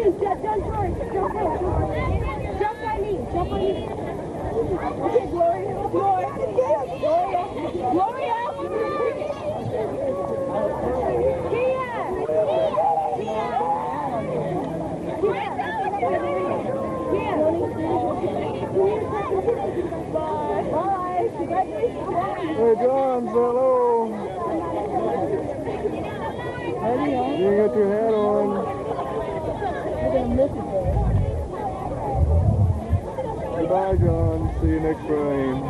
Don't hurry. Jump by me. Okay, Gloria. Gloria. Bye. Hey, John, say hello. You got your hat on. Goodbye, John. See you next frame.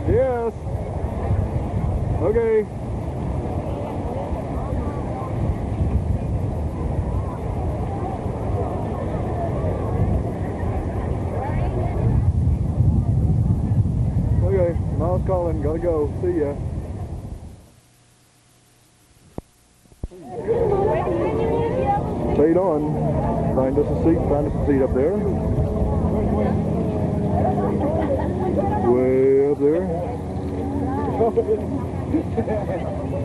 Yes. Okay. Okay, Mom's calling. Gotta go. See ya. Stayed on. Find us a seat up there. Way up there.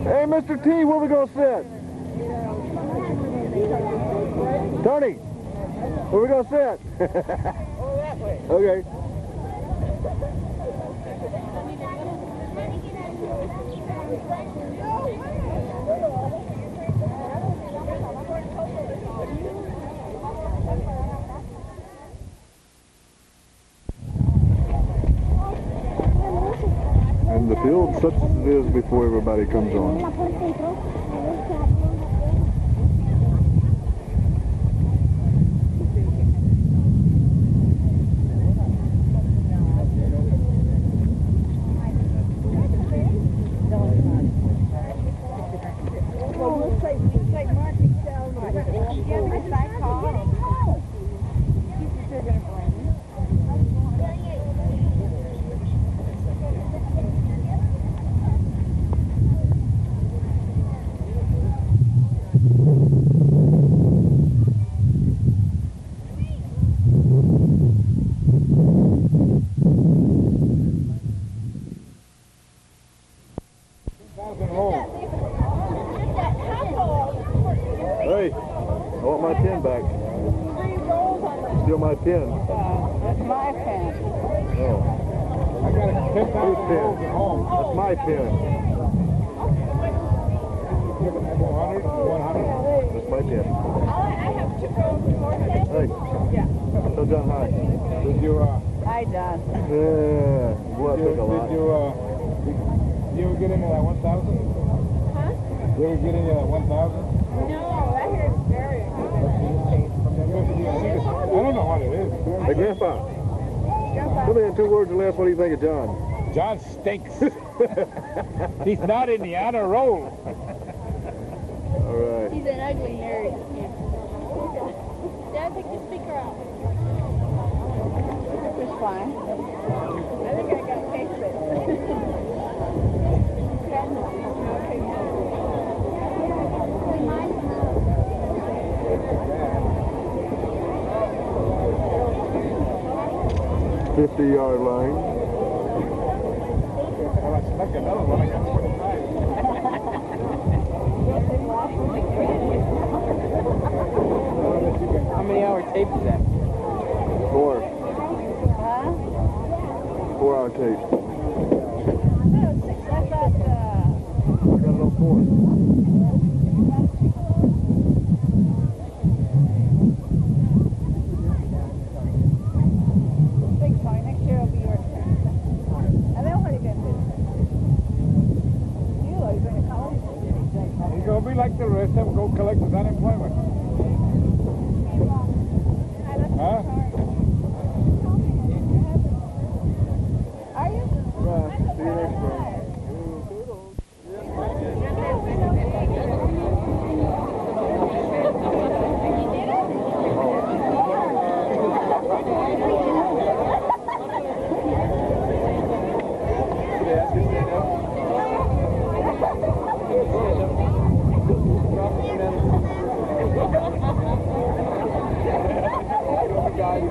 Hey, Mr. T, where we gonna sit? Tony, where we gonna sit? Oh, that way. Okay. And the field such as it is before everybody comes on. Hey, I want my pen back. Steal my pen. That's my pen. Oh. I got a 10,000 Whose pen? rolls at home. That's my pen. 100? That's my pen. I have 2 rolls of Vortex. Hey. Yeah. Tell John hi. Did you, Hi, Don. Yeah. Boy, that took a lot. did you ever get into that 1,000? Huh? You ever get into that 1,000? No, I hear it's very I don't know what it is. Hey, Grandpa. Tell me in 2 words or less, what do you think of John? John stinks. He's not in the honor roll. All right. He's an ugly nerd. Dad, take the speaker out. It's fine. I think I got to taste it. 50-yard line. Well, I stuck another one. I got 25. How many hour tape is that? 4. Huh? 4-hour tape. I thought, I got it on 4. big boy, next year will be your turn. And then what are you going to do? You, are you going to college? He's going to be like the rest of them, go collect his unemployment. Huh? Are you? Yeah, see you next time. Yeah.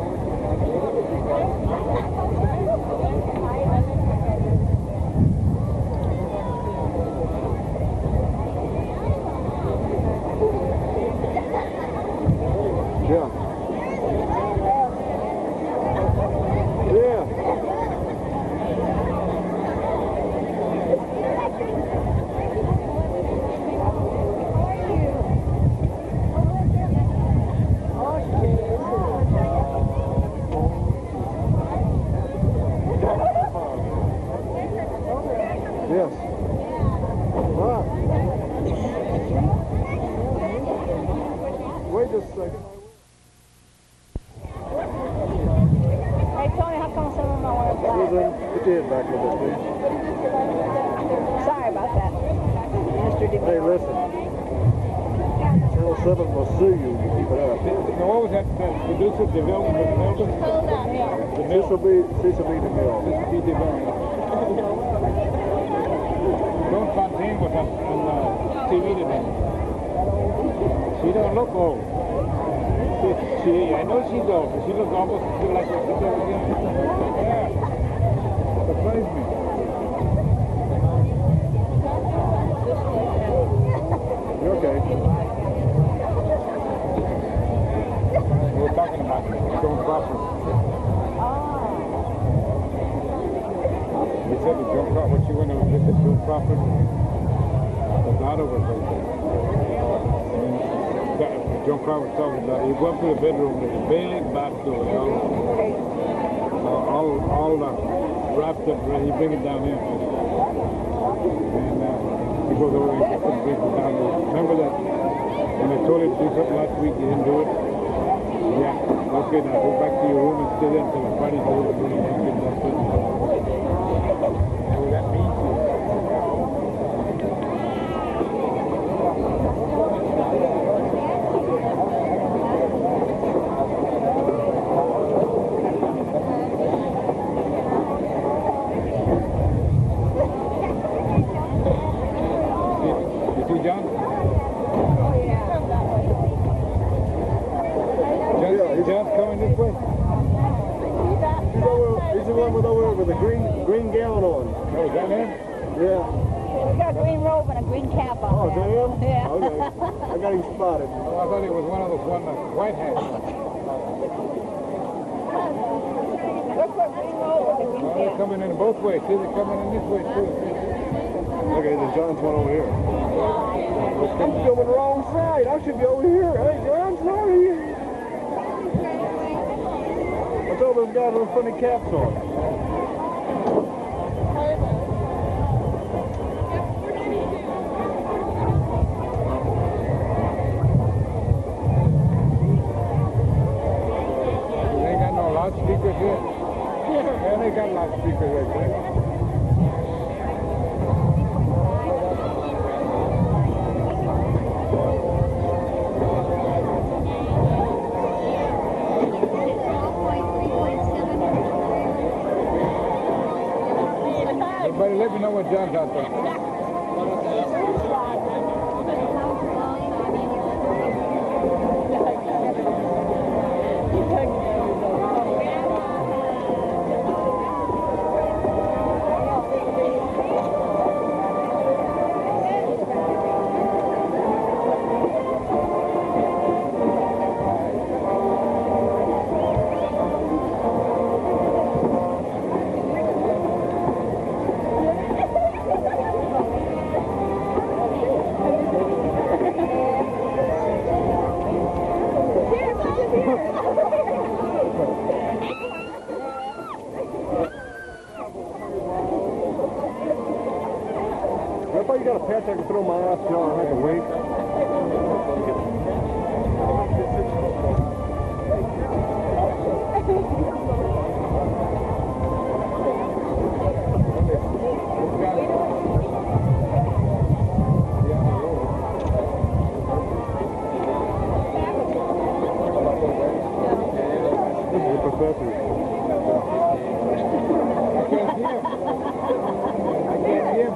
Yeah. Yes. Ah. Wait just a second. Hey, Tony, how come some of them are wearing black? Susan, put your head back a little bit, please. Sorry about that, Mr. DeVille. Hey, listen. Channel 7 will sue you if you keep it up. Now, what was that producer development of Melbourne? Cecil B. DeMille. Be developed. Joan Fontaine was on TV today. She don't look old. I know she's old, but she looks almost like she's ever been. Yeah. Surprised me. You're okay. We're talking about Joan Crawford. They said that Joan Crawford, when she went over to visit Joan Crawford, the daughter was right there. Joan Crawford was talking about it. You go up to the bedroom, there's a big back door, all wrapped up, ready. You bring it down here. And he goes over and gets some people down there. Remember that when they told you to do something last week, you didn't do it? Yeah. Okay, now go back to your room and stay there until the party's over. What that means to you? John? John's coming this way. He's the one with the green gown on. Oh, is that him? Yeah. We got a green robe and a green cap on. Oh, is that him? Yeah. Okay. I got him spotted. Oh, I thought it was one of those white hats. Look for a green robe and a green Oh, they're cap. coming in both ways. See, they're coming in this way, too. Okay, the John's one over here. I'm filming the wrong side. I should be over here. Hey, John, sorry. I told those guys with funny caps on. They ain't got no loudspeakers here. Yeah, they got loudspeakers right there. Everybody let me know what John's out there. I thought you got a patch I can throw my ass on and I can wink. This is a professor. I can't see him. I can't see him.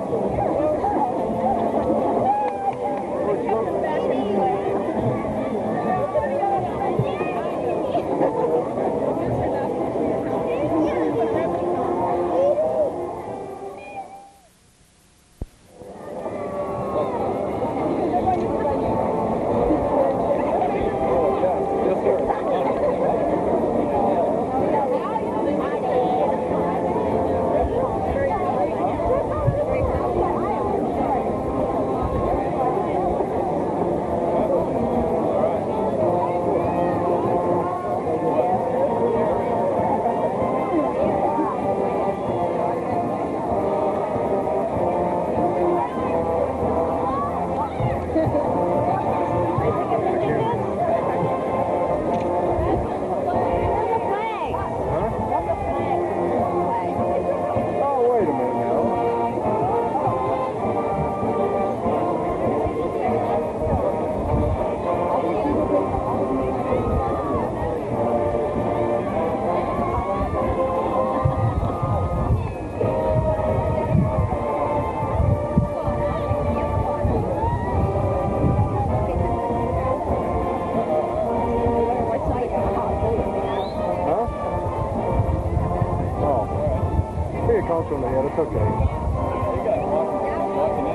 conch on the head. It's okay.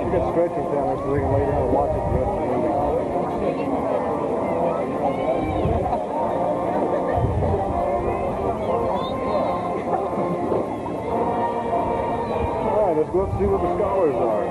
You got stretchers down there so they can lay down and watch it the rest of the movie. All right, let's go up and see what the scholars are.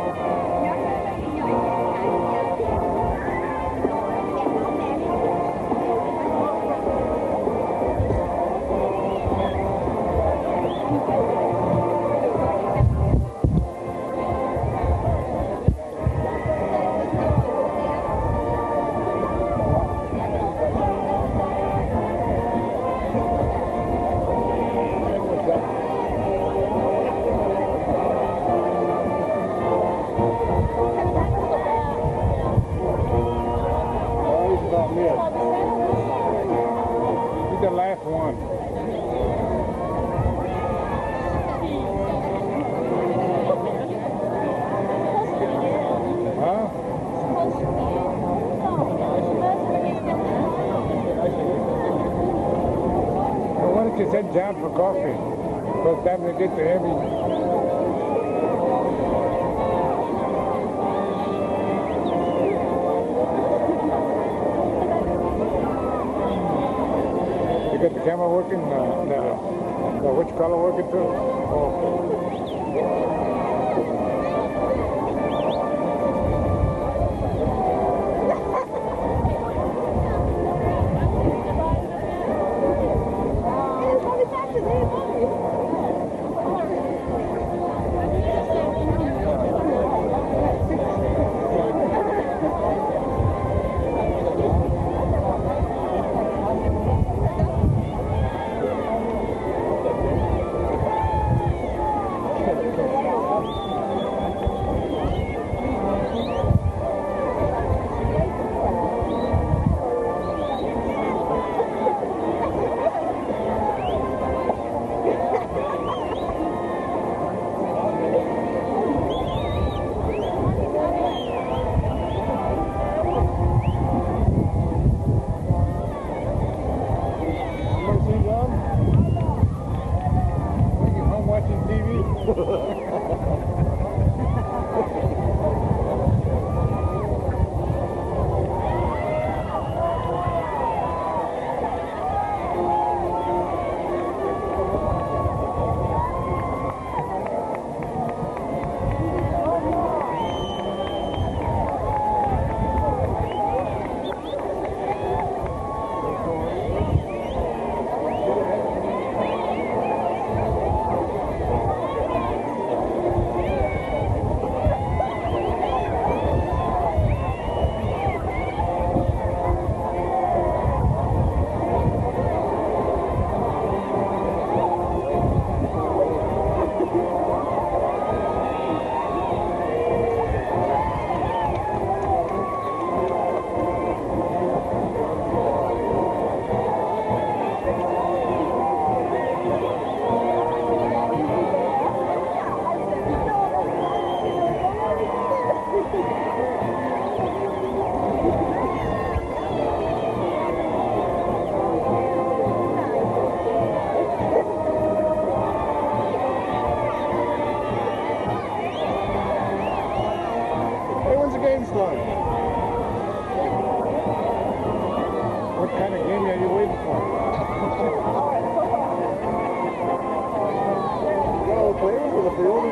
The last one. Huh? Well, why don't you send John for coffee? Because time to get the heavy. Got the camera working? Which color working too? Oh. What kind of game are you waiting for? Well, players for the field.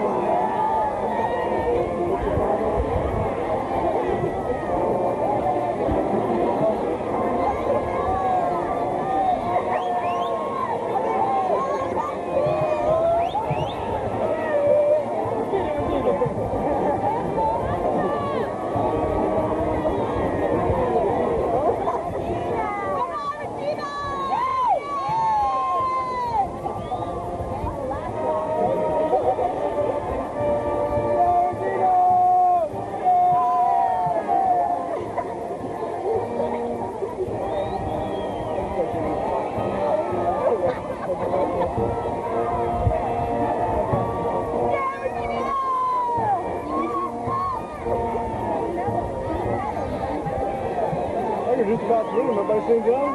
Just about through. Everybody seen John?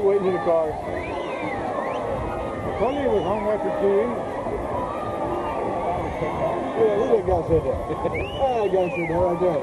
Waiting in the car. Tully was home after 2 weeks. Yeah, look at that guy said that. That guy said that right there.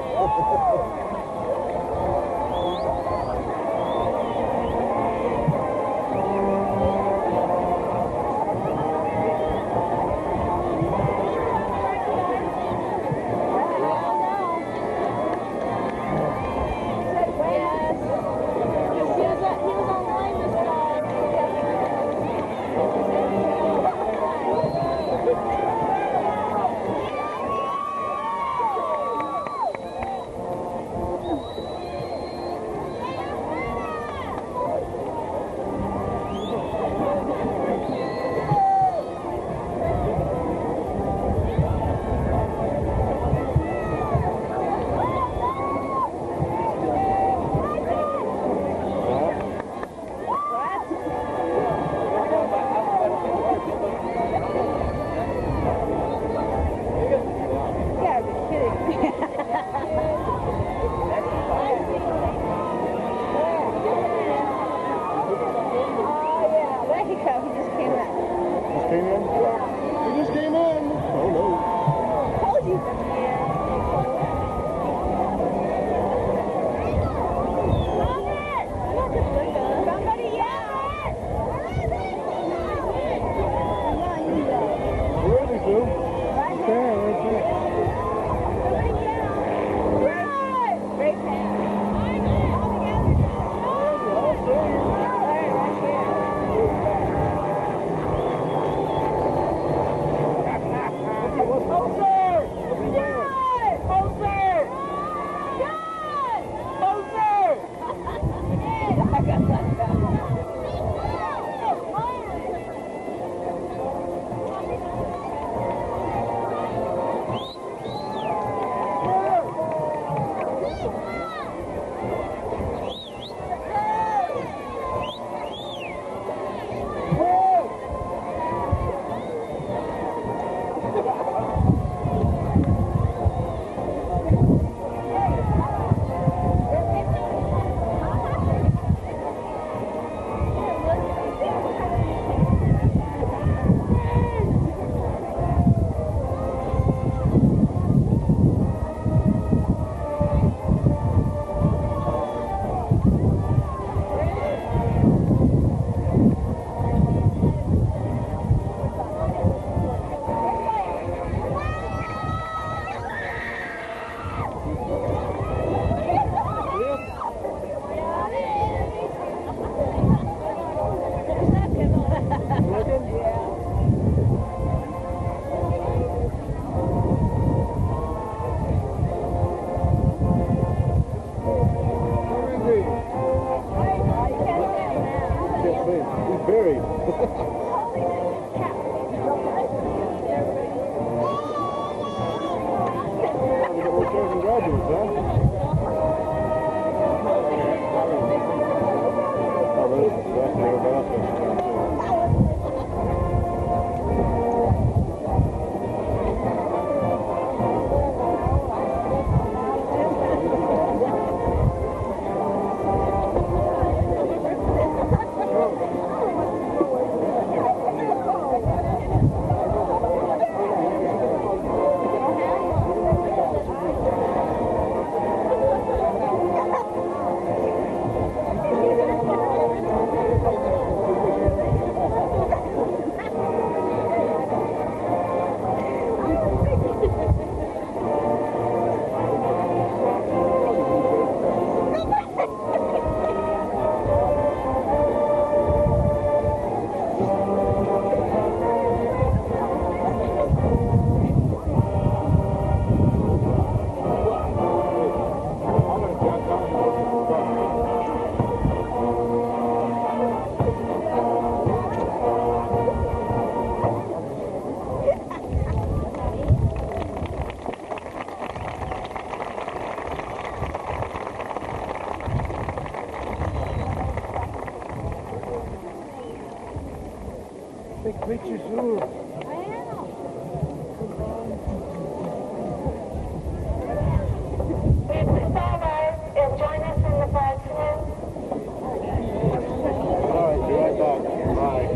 Take pictures, ooh.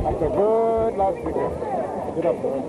That's a good loudspeaker. Sit up, boy.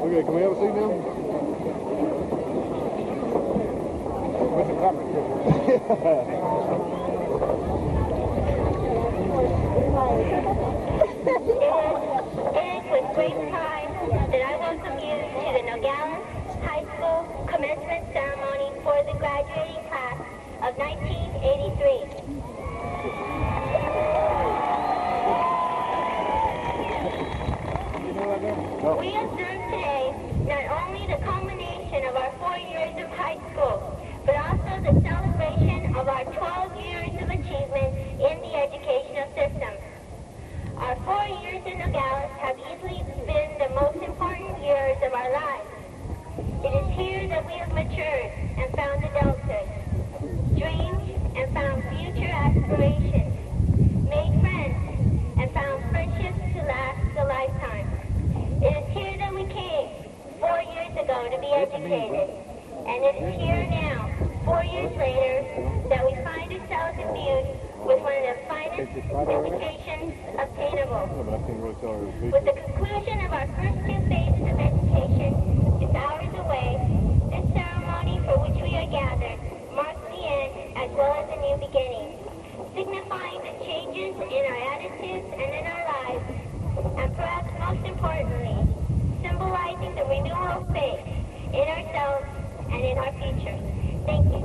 Okay, can we have a seat now? Mr. Clemens. It is with great pride that I welcome you to the Nogales High School commencement ceremony for the graduating class of 1983. We observe today not only the culmination of our 4 years of high school, but also the celebration of our 12 years of achievement in the educational system. Our 4 years in Nogales have easily been the most important years of our lives. It is here that we have matured and found adulthood, dreamed and found future aspirations, made friends and found friendships to last a lifetime. It is here that we came 4 years ago to be educated, and it is here now, 4 years later, that we find ourselves imbued with one of the finest educations obtainable. With the conclusion of our first 2 phases of education, just hours away, this ceremony for which we are gathered marks the end as well as a new beginning, signifying the changes in our attitudes and in our lives, and perhaps most importantly, symbolizing the renewal of faith in ourselves and in our future. Thank you.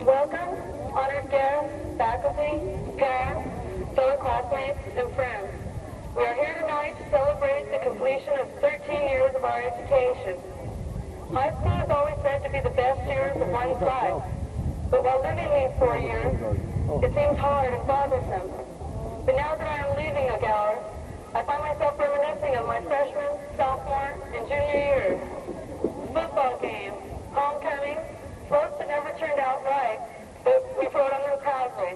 Welcome, honored guests, faculty, parents, fellow classmates, and friends. We are here tonight to celebrate the completion of 13 years of our education. High school is always said to be the best years of one's life, but while living these 4 years, it seems hard and bothersome. But now that I am leaving Nogales, I find myself reminiscing of my freshman, sophomore, and junior years. Football games, homecoming, sports that never turned out right, but we rode on them proudly.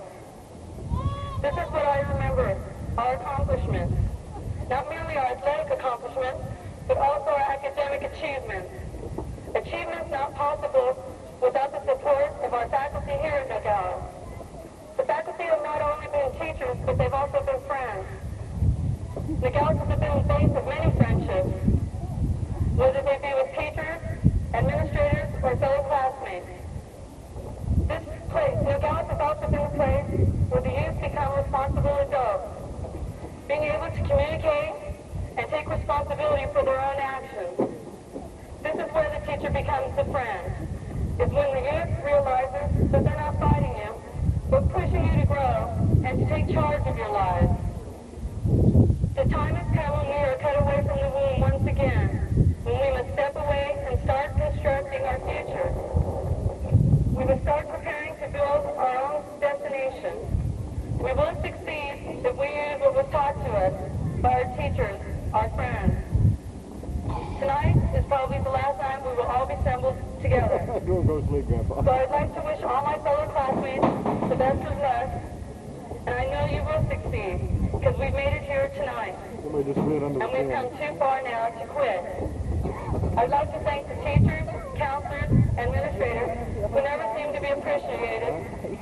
This is what I remember, our accomplishments. Not merely our athletic accomplishments, but also our academic achievements. Achievements not possible without the support of our faculty here at Nogales. The faculty have not only been teachers, but they've also been friends. Nogales has been the base of many friendships, whether they be with teachers, administrators, or fellow classmates. This place, Nogales, has also been a place where the youth become responsible adults, being able to communicate and take responsibility for their own actions. This is where the teacher becomes the friend. It's when the youth realizes that they're not fighting you, but pushing you to grow and to take charge of your lives. The time has come when we are cut away from the womb once again, when we must step away and start constructing our future. We must start preparing to build our own destination. We will succeed if we use what was taught to us by our teachers, our friends. Tonight is probably the last time we will all be assembled together. Don't go to sleep, Grandpa. So I'd like to wish all my fellow classmates the best of luck, and I know you will succeed, because we've made it here tonight. Somebody just slid under the And we've come stand. too far now to quit. I'd like to thank the teachers, counselors, and administrators who never seemed to be appreciated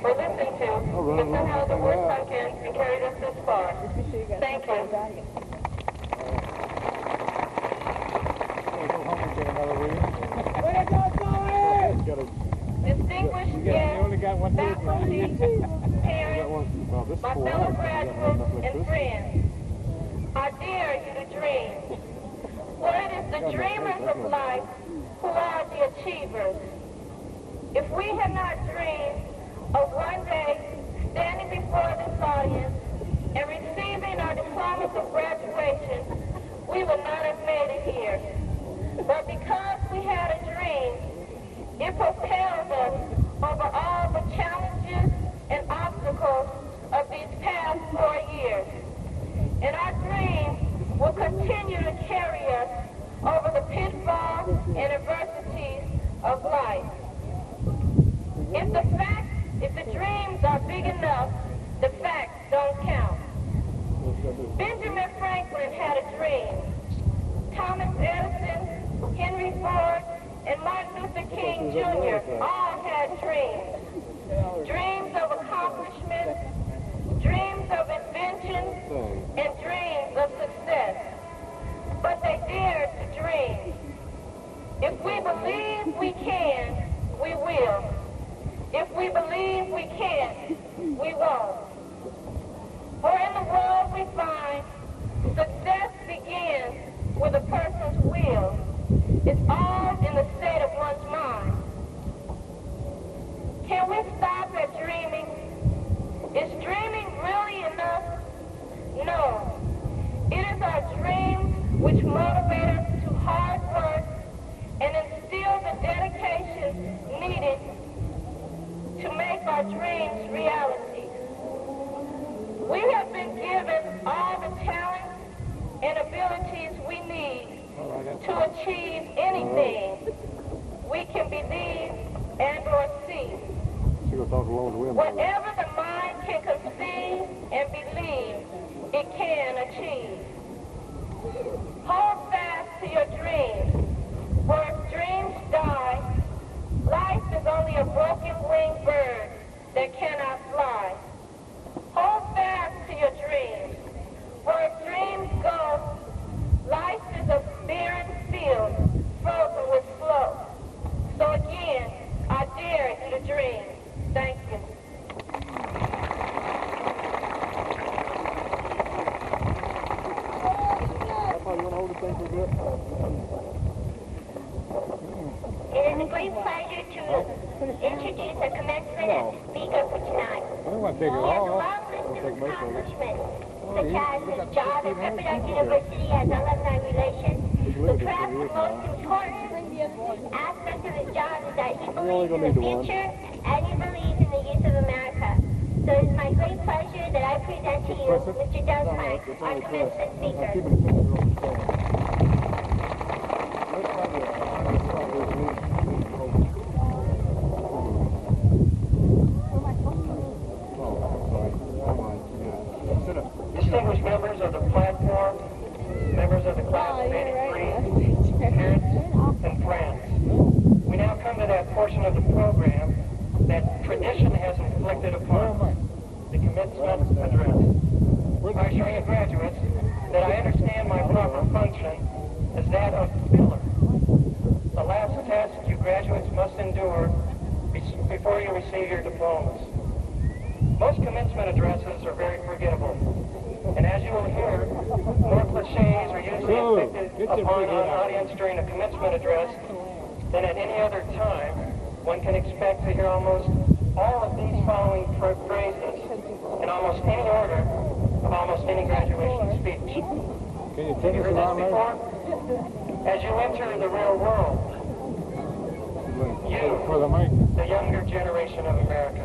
or listened to, but somehow the word sunk in and carried us this far. Thank you. Go home and get another reading. Way to go! faculty, parents, my fellow graduates, and friends, I dare you to dream. For it is the dreamers of life who are the achievers. If we had not dreamed of one day standing before this audience and receiving our diplomas of graduation, we would not have made it here. But because we had a dream, it propelled us over all the challenges and obstacles of these past 4 years. And our dream will continue to carry us over the pitfalls and adversities of life. If the dreams are big enough, the facts don't count. Benjamin Franklin had a dream. Thomas Edison, Henry Ford, and Martin Luther King Jr. all had dreams. Dreams of accomplishment, dreams of invention, and dreams of success. But they dared to dream. If we believe we can, we will. If we believe we can't, we won't. For in the world we find, success begins with a person's will. It's all in the state of one's mind. Can we stop at dreaming? Is dreaming really enough? No. It is our dreams which motivate us to hard work and instill the dedication needed to make our dreams reality. We have been given all the talents and abilities we need to achieve anything we can believe and or see. Whatever the mind can conceive and believe, it can achieve. Hold fast to your dreams, for if dreams die, life is only a broken winged bird that cannot fly. Hold fast to your dreams, for if dreams go, life is a barren field frozen with snow. So again, I dare you to dream. Thank you. It is a great pleasure to introduce the commencement speaker for tonight. I don't want to take it He has a all. long list of accomplishments, such as his job at Pepperdine University as alumni relations. But perhaps the most important aspect of his job is that he believes in the future and he believes in the youth of America. So it is my great pleasure that I present to you Mr. Doug Mike, our commencement speaker. Distinguished members of the platform, members of the class of 83, parents, and friends. We now come to that portion of the program that tradition has inflicted upon us, the commencement address. I assure you graduates that I understand my proper function as that of pillar. The last test you graduates must endure before you receive your diplomas. Most commencement addresses are very forgettable. And as you will hear, more cliches are usually inflicted upon an audience during a commencement address than at any other time. One can expect to hear almost all of these following phrases in almost any order of almost any graduation speech. Can you Have take you us heard around this there? before? As you enter the real world, For the mic. the younger generation of America,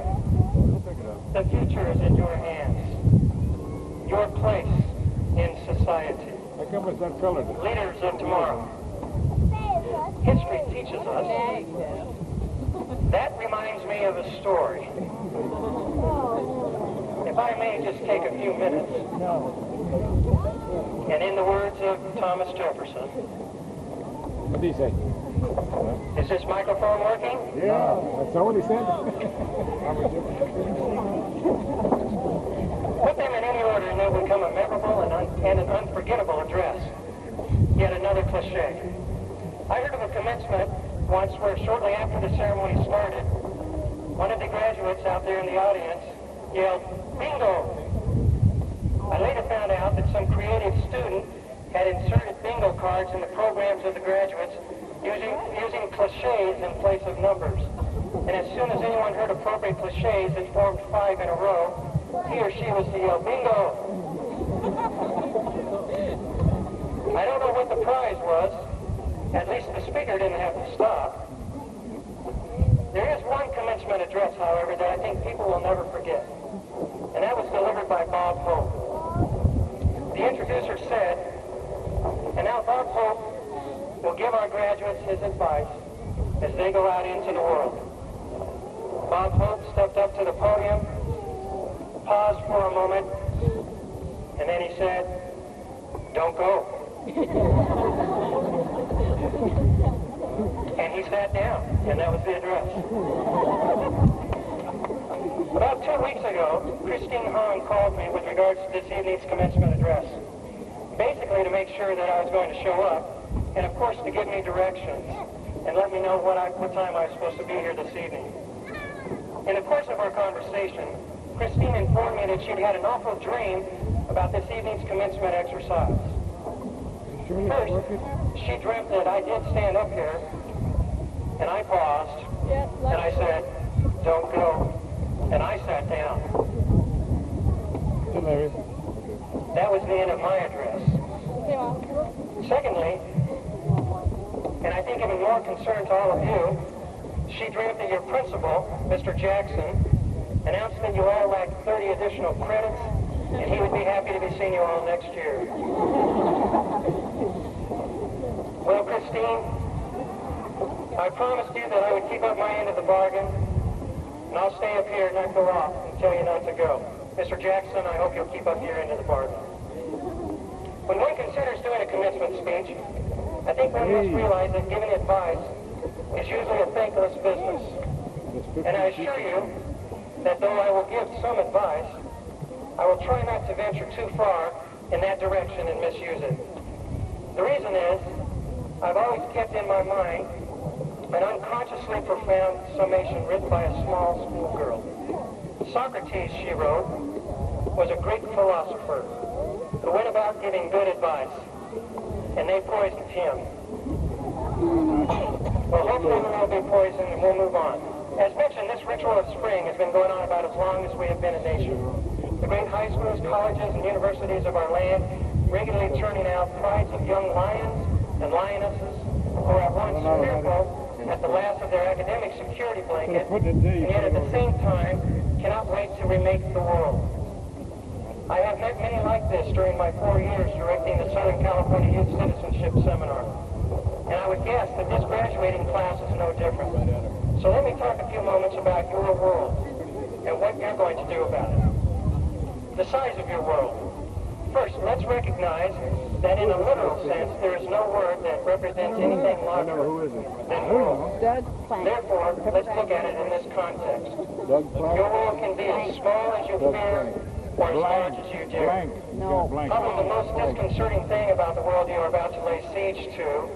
the future is in your hands. Your place in society. How come it's not colored? Leaders of tomorrow. History teaches us. That reminds me of a story. If I may just take a few minutes. And in the words of Thomas Jefferson. What did he say? Is this microphone working? Yeah. That's not what he said. Put them in any order and they'll become a memorable and an unforgettable address. Yet another cliche. I heard of a commencement once where shortly after the ceremony started, one of the graduates out there in the audience yelled, "Bingo!" I later found out that some creative student had inserted bingo cards in the programs of the graduates using cliches in place of numbers. And as soon as anyone heard appropriate cliches that formed 5 in a row, he or she was to yell, "Bingo!" I don't know what the prize was. At least the speaker didn't have to stop. There is one commencement address, however, that I think people will never forget. And that was delivered by Bob Hope. The introducer said, "And now Bob Hope will give our graduates his advice as they go out into the world." Bob Hope stepped up to the podium, paused for a moment, and then he said, "Don't go." And he sat down, and that was the address. About 2 weeks ago, Christine Hahn called me with regards to this evening's commencement address. Basically to make sure that I was going to show up, and of course to give me directions, and let me know what time I was supposed to be here this evening. In the course of our conversation, Christine informed me that she'd had an awful dream about this evening's commencement exercise. First, she dreamt that I did stand up here, and I paused, and I said, "Don't go," and I sat down. That was the end of my address. Secondly, and I think even more concern to all of you, she dreamt that your principal, Mr. Jackson, announced that you all lacked 30 additional credits, and he would be happy to be seeing you all next year. Well, Christine, I promised you that I would keep up my end of the bargain, and I'll stay up here and not go off and tell you not to go. Mr. Jackson, I hope you'll keep up your end of the bargain. When one considers doing a commencement speech, I think one must realize that giving advice is usually a thankless business. And I assure you that though I will give some advice, I will try not to venture too far in that direction and misuse it. The reason is, I've always kept in my mind an unconsciously profound summation written by a small schoolgirl. Socrates, she wrote, was a Greek philosopher who went about giving good advice, and they poisoned him. Well, hopefully we won't be poisoned and we'll move on. As mentioned, this ritual of spring has been going on about as long as we have been a nation. The great high schools, colleges, and universities of our land regularly turning out prides of young lions and lionesses who are at once fearful at the last of their academic security blanket, and yet at the same time cannot wait to remake the world. I have met many like this during my 4 years directing the Southern California Youth Citizenship Seminar. And I would guess that this graduating class is no different. So let me talk a few moments about your world and what you're going to do about it. The size of your world. First, let's recognize that in a literal sense, there is no word that represents anything larger than world. Therefore, let's look at it in this context. Your world can be as small as you fear or as large as you dare. Probably the most disconcerting thing about the world you are about to lay siege to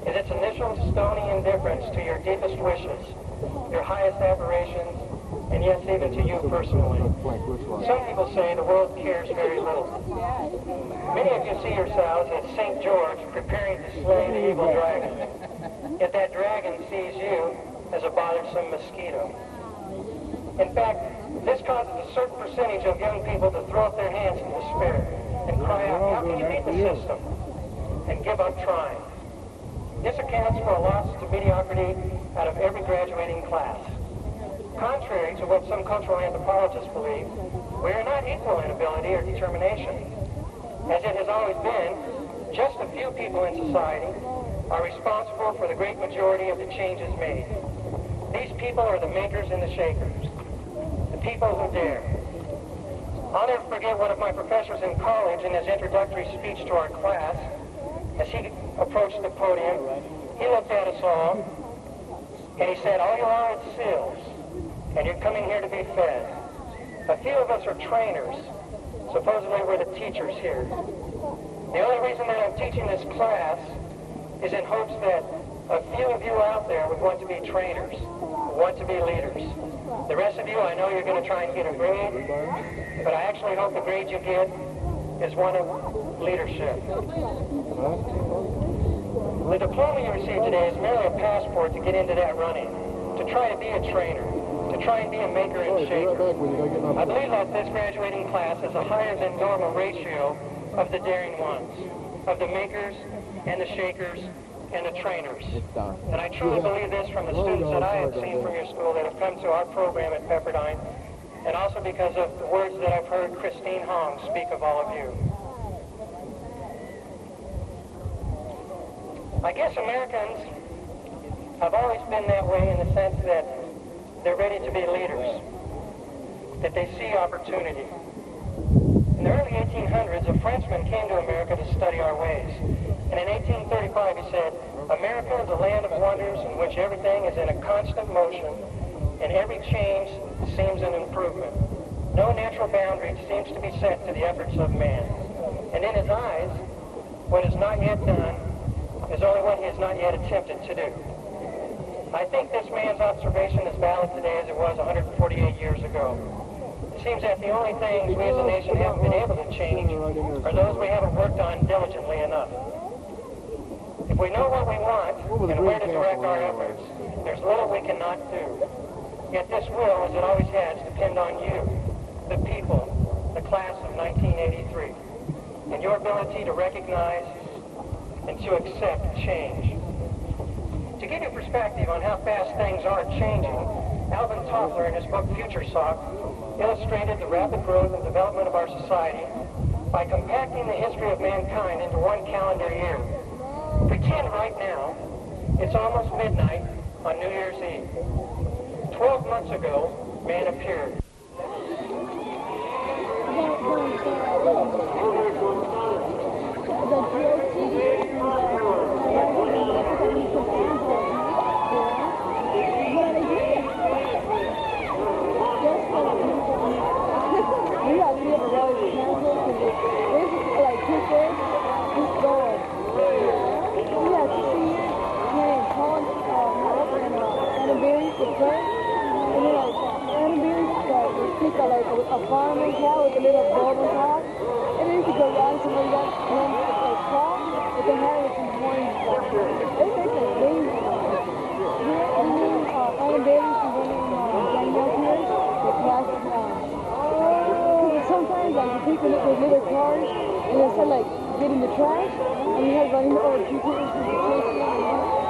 is its initial stony indifference to your deepest wishes, your highest aspirations, and yes, even to you personally. Some people say the world cares very little. Many of you see yourselves as St. George preparing to slay the evil dragon. Yet that dragon sees you as a bothersome mosquito. In fact, this causes a certain percentage of young people to throw up their hands in despair and cry out, "How can you beat the system?" and give up trying. This accounts for a loss to mediocrity out of every graduating class. Contrary to what some cultural anthropologists believe, we are not equal in ability or determination. As it has always been, just a few people in society are responsible for the great majority of the changes made. These people are the makers and the shakers, the people who dare. I'll never forget one of my professors in college in his introductory speech to our class. As he approached the podium, he looked at us all, and he said, "All you are is seals, and you're coming here to be fed. A few of us are trainers. Supposedly we're the teachers here. The only reason that I'm teaching this class is in hopes that a few of you out there would want to be trainers, want to be leaders. The rest of you, I know you're going to try and get a grade, but I actually hope the grade you get is one of leadership. The diploma you receive today is merely a passport to get into that running, to try to be a trainer, to try and be a maker and shaker. I believe that this graduating class has a higher than normal ratio of the daring ones, of the makers and the shakers and the trainers. And I truly believe this from the students that I have seen from your school that have come to our program at Pepperdine, and also because of the words that I've heard Christine Hong speak of all of you. I guess Americans have always been that way in the sense that they're ready to be leaders, that they see opportunity. In the early 1800s, a Frenchman came to America to study our ways. And in 1835, he said, America is a land of wonders in which everything is in a constant motion, and every change seems an improvement. No natural boundary seems to be set to the efforts of man. And in his eyes, what is not yet done is only what he has not yet attempted to do. I think this man's observation is valid today as it was 148 years ago. It seems that the only things we as a nation haven't been able to change are those we haven't worked on diligently enough. If we know what we want and where to direct our efforts, there's little we cannot do. Yet this will, as it always has, depend on you, the people, the class of 1983, and your ability to recognize and to accept change. To give you perspective on how fast things are changing, Alvin Toffler, in his book Future Sock, illustrated the rapid growth and development of our society by compacting the history of mankind into one calendar year. Pretend right now it's almost midnight on New Year's Eve. 12 months ago, man appeared. A farming cow with a little bulb on top, and then you could go down to where that comes like crop with the hair with some horns. It makes a baby. And then Anna Bailey's from running Danielle here, the classic because sometimes like you take those little cars and they start like getting the trash, and you have running over two people to the chase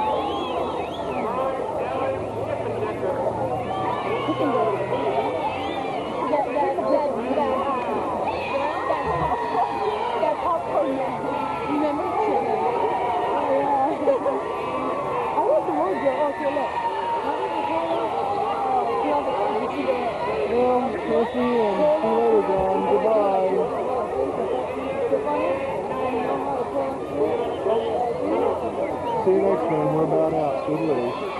We'll see you and see you later, John. Goodbye. See you next time. We're about out. Good luck.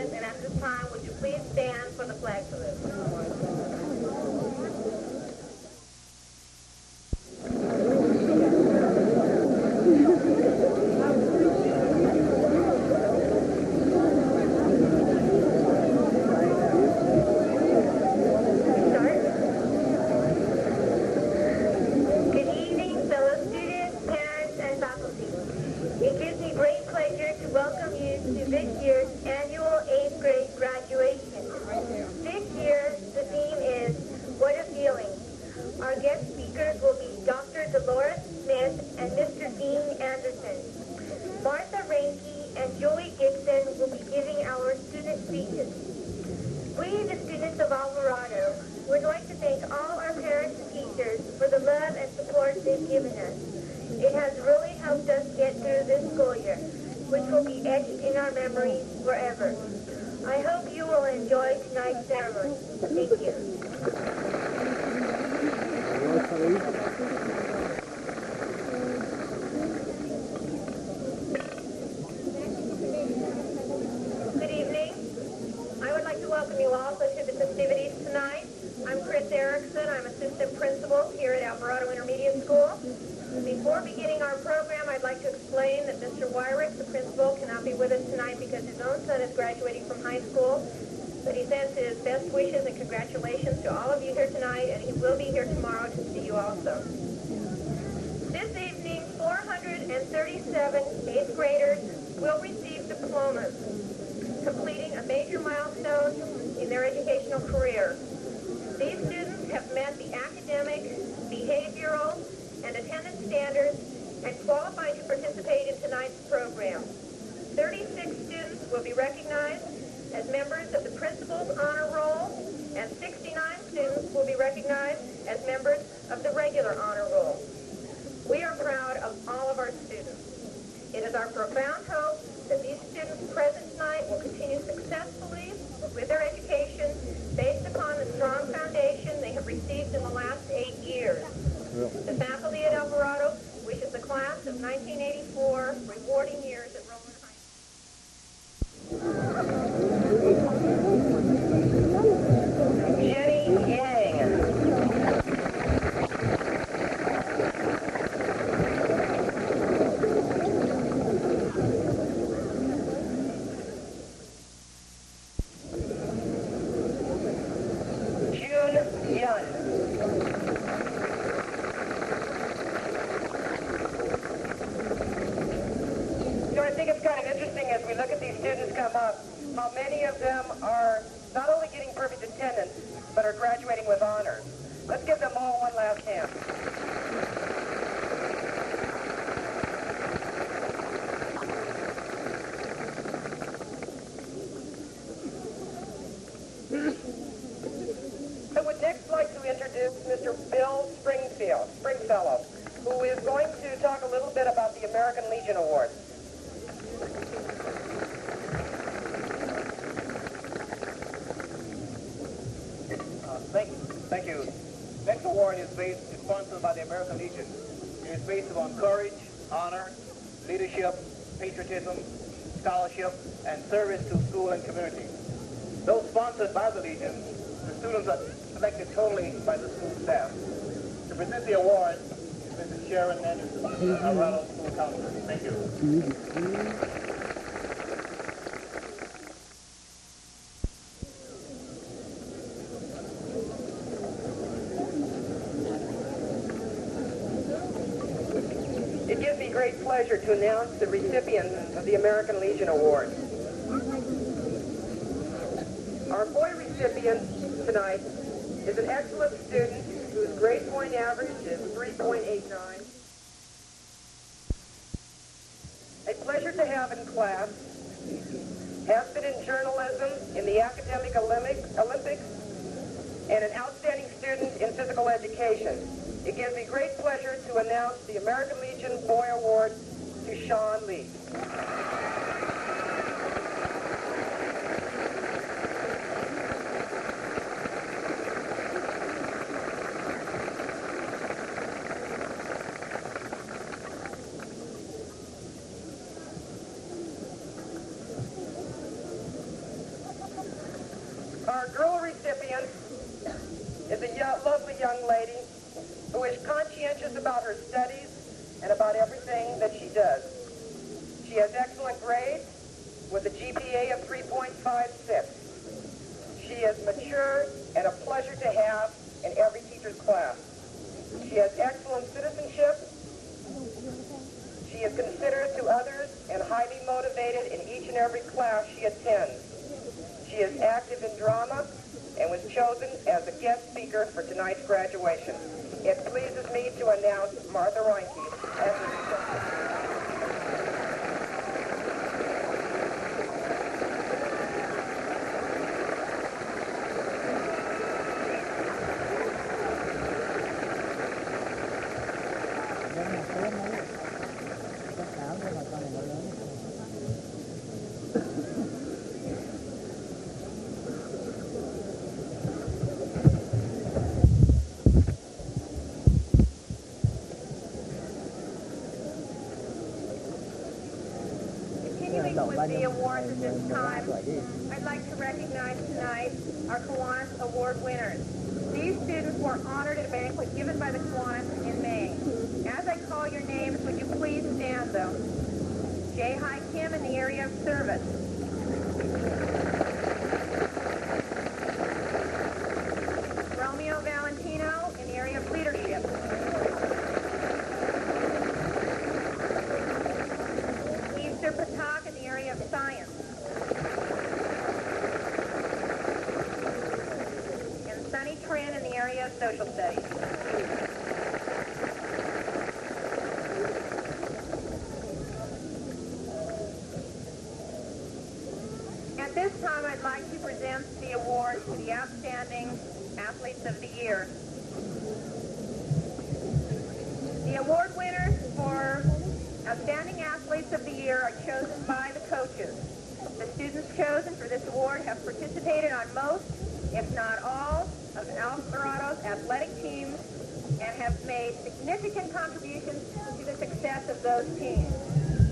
speakers, and at this time, would you please stand for the flag salute? Good evening, fellow students, parents, and faculty. It gives me great pleasure to welcome you to this year's annual 8th grade graduation. This year, the theme is What a Feeling. Our guest speakers will be Dr. Dolores Smith and Mr. Dean Anderson. Martha Reinke and Julie Gibson will be giving our student speeches. We, the students of Alvarado, would like to thank all our parents and teachers for the love and support they've given us. It has really helped us get through this school year, which will be etched in our memories forever. I hope you will enjoy tonight's ceremony. Thank you. Good evening. I would like to welcome you also to the festivities tonight. I'm Chris Erickson. I'm assistant principal here at Alvarado Intermediate School. Before beginning our program, I'd like to explain that Mr. Wyrick, the principal, cannot be with us tonight because his own son is graduating from high school. But he sends his best wishes and congratulations to all of you here tonight, and he will be here tomorrow to see you also. This evening, 437 8th graders will receive diplomas, completing a major milestone in their educational career. These students have met the academic, behavioral, and attendance standards and qualified to participate in tonight's program. 36 students will be recognized as members of the Principal's Honor Roll, and 69 students will be recognized as members of the regular Honor Roll. We are proud of all of our students. It is our profound hope that these students present tonight will continue successfully with their education based upon the strong foundation they have received in the last 8 years. The faculty at Alvarado wishes the class of 1984 rewarding years at Roland High School. Jenny Yang. How many of them are not only getting perfect attendance, but are graduating with honors. Let's give them all one last hand. I would next like to introduce Mr. Bill Stringfellow, who is going to talk a little bit about the American Legion Award. Thank you. Next award is sponsored by the American Legion. It is based upon courage, honor, leadership, patriotism, scholarship, and service to school and community. Though sponsored by the Legion, the students are selected totally by the school staff. To present the award is Mrs. Sharon Anderson, Alvarado School Counselor. Thank you. It gives me great pleasure to announce the recipients of the American Legion Award. Our boy recipient tonight is an excellent student whose grade point average is 3.89. A pleasure to have in class, has been in journalism, in the Academic Olympics, and an outstanding student in physical education. It gives me great pleasure to announce the American Legion Boy Award to Sean Lee. Our girl recipient is a lovely young lady who is conscientious about her studies and about everything that she does. She has excellent grades with a GPA of 3.56. She is mature and a pleasure to have in every teacher's class. She has excellent citizenship. She is considerate to others and highly motivated in each and every class she attends. She is active in drama and was chosen as a guest speaker for tonight's graduation. It pleases me to announce Martha Reinke as the receptionist. With the awards at this time, I'd like to recognize tonight our Kiwanis Award winners. These students were honored at a banquet given by the Kiwanis in May. As I call your names, would you please stand, though? Jay Hai Kim in the area of service. Romeo Valentino in the area of leadership. Patak in the area of science. And Sunny Tran in the area of social studies. At this time, I'd like to present the award to the Outstanding Athletes of the Year. The award winners for Outstanding Athletes of the Year are chosen by the coaches. The students chosen for this award have participated on most, if not all, of Alvarado's athletic teams and have made significant contributions to the success of those teams.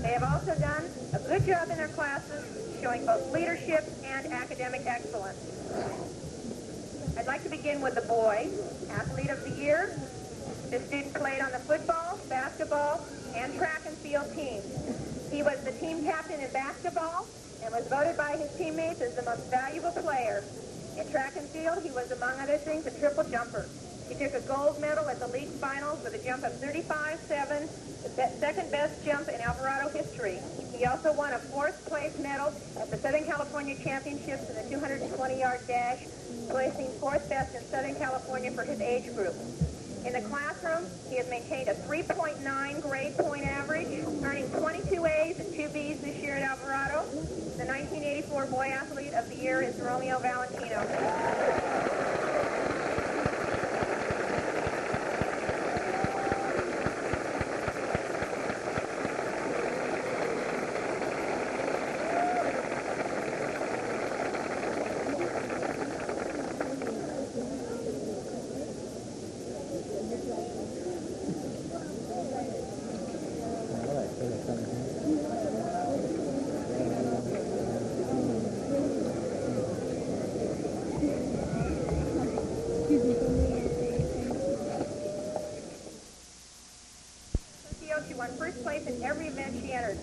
They have also done a good job in their classes, showing both leadership and academic excellence. I'd like to begin with the boy Athlete of the Year. The student played on the football, basketball, and track and field teams. He was the team captain in basketball and was voted by his teammates as the most valuable player. In track and field, he was, among other things, a triple jumper. He took a gold medal at the league finals with a jump of 35.7, the second best jump in Alvarado history. He also won a fourth-place medal at the Southern California Championships in the 220-yard dash, placing fourth best in Southern California for his age group. In the classroom, he has maintained a 3.9 grade point average, earning 22 A's and 2 B's this year at Alvarado. The 1984 Boy Athlete of the Year is Romeo Valentino. She won first place in every event she entered.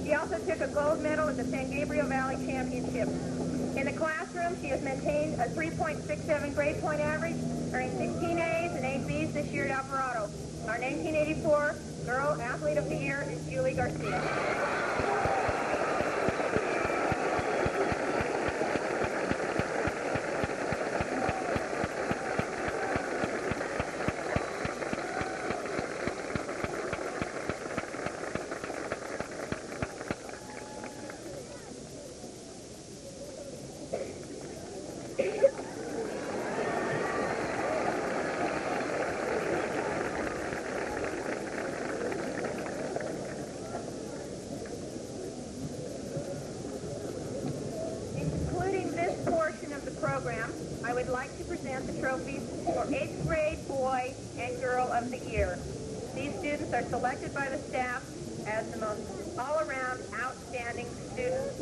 She also took a gold medal at the San Gabriel Valley Championship. In the classroom, she has maintained a 3.67 grade point average, earning 16 A's and 8 B's this year at Alvarado. Our 1984 Girl Athlete of the Year is Julie Garcia. Program, I would like to present the trophies for 8th grade boy and girl of the year. These students are selected by the staff as the most all-around outstanding students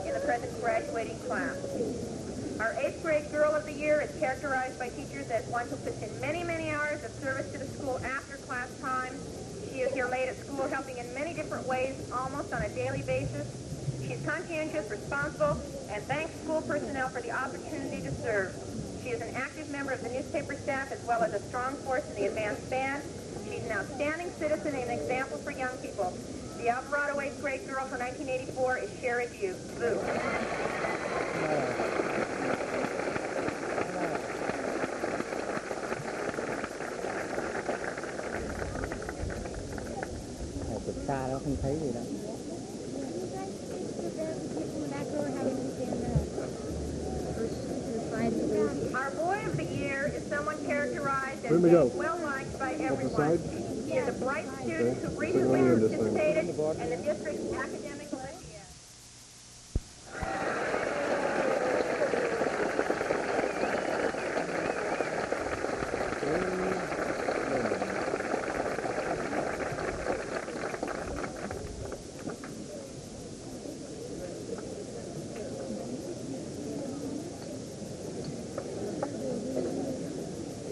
in the present graduating class. Our 8th grade Girl of the Year is characterized by teachers as one who puts in many, many hours of service to the school after class time. She is here late at school helping in many different ways, almost on a daily basis. She's conscientious, responsible, and thanks school personnel for the opportunity to serve. She is an active member of the newspaper staff as well as a strong force in the advanced band. She's an outstanding citizen and an example for young people. The Alvarado 8th grade girl for 1984 is Sherry Bugh. Boo. Từ xa đó không thấy gì đâu. Our boy of the year is someone characterized as Where'd we being go? well liked by Up the everyone. side? He is a bright student who Okay. recently So let me in this thing. participated in the district's academic Olympiad.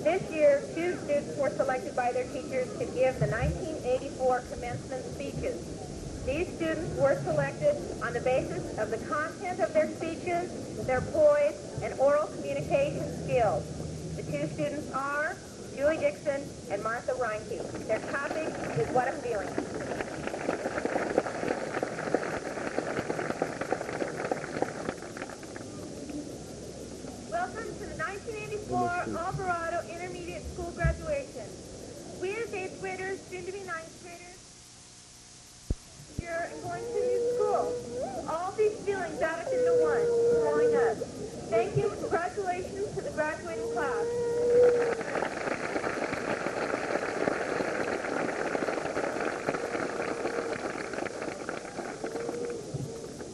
This year, 2 students were selected by their teachers to give the 1984 commencement speeches. These students were selected on the basis of the content of their speeches, their poise, and oral communication skills. The 2 students are Julie Dixon and Martha Reinke. Their topic is What I'm Feeling. Welcome to the 1984 Alvarado Intermediate School graduation. We as 8th graders, soon to be 9th graders, here and going to new school. All these feelings added into one, growing up. Thank you, congratulations to the graduating class.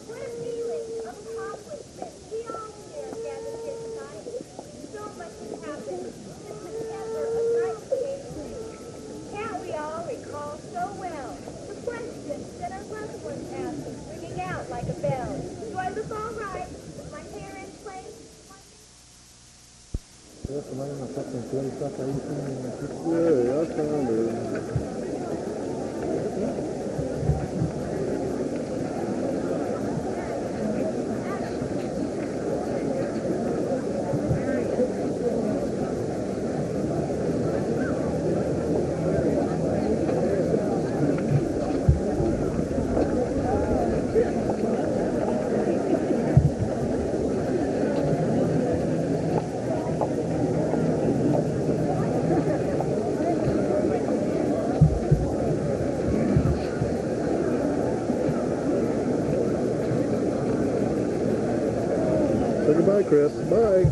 What a feeling of accomplishment. We all here gathered here tonight. So much has happened since the ever a night came through. Can't we all recall so well the questions that our loved ones asked, ringing out like a bell? Do I look all right? Is my hair in place? Yeah, I found it. Say goodbye, Chris. Bye.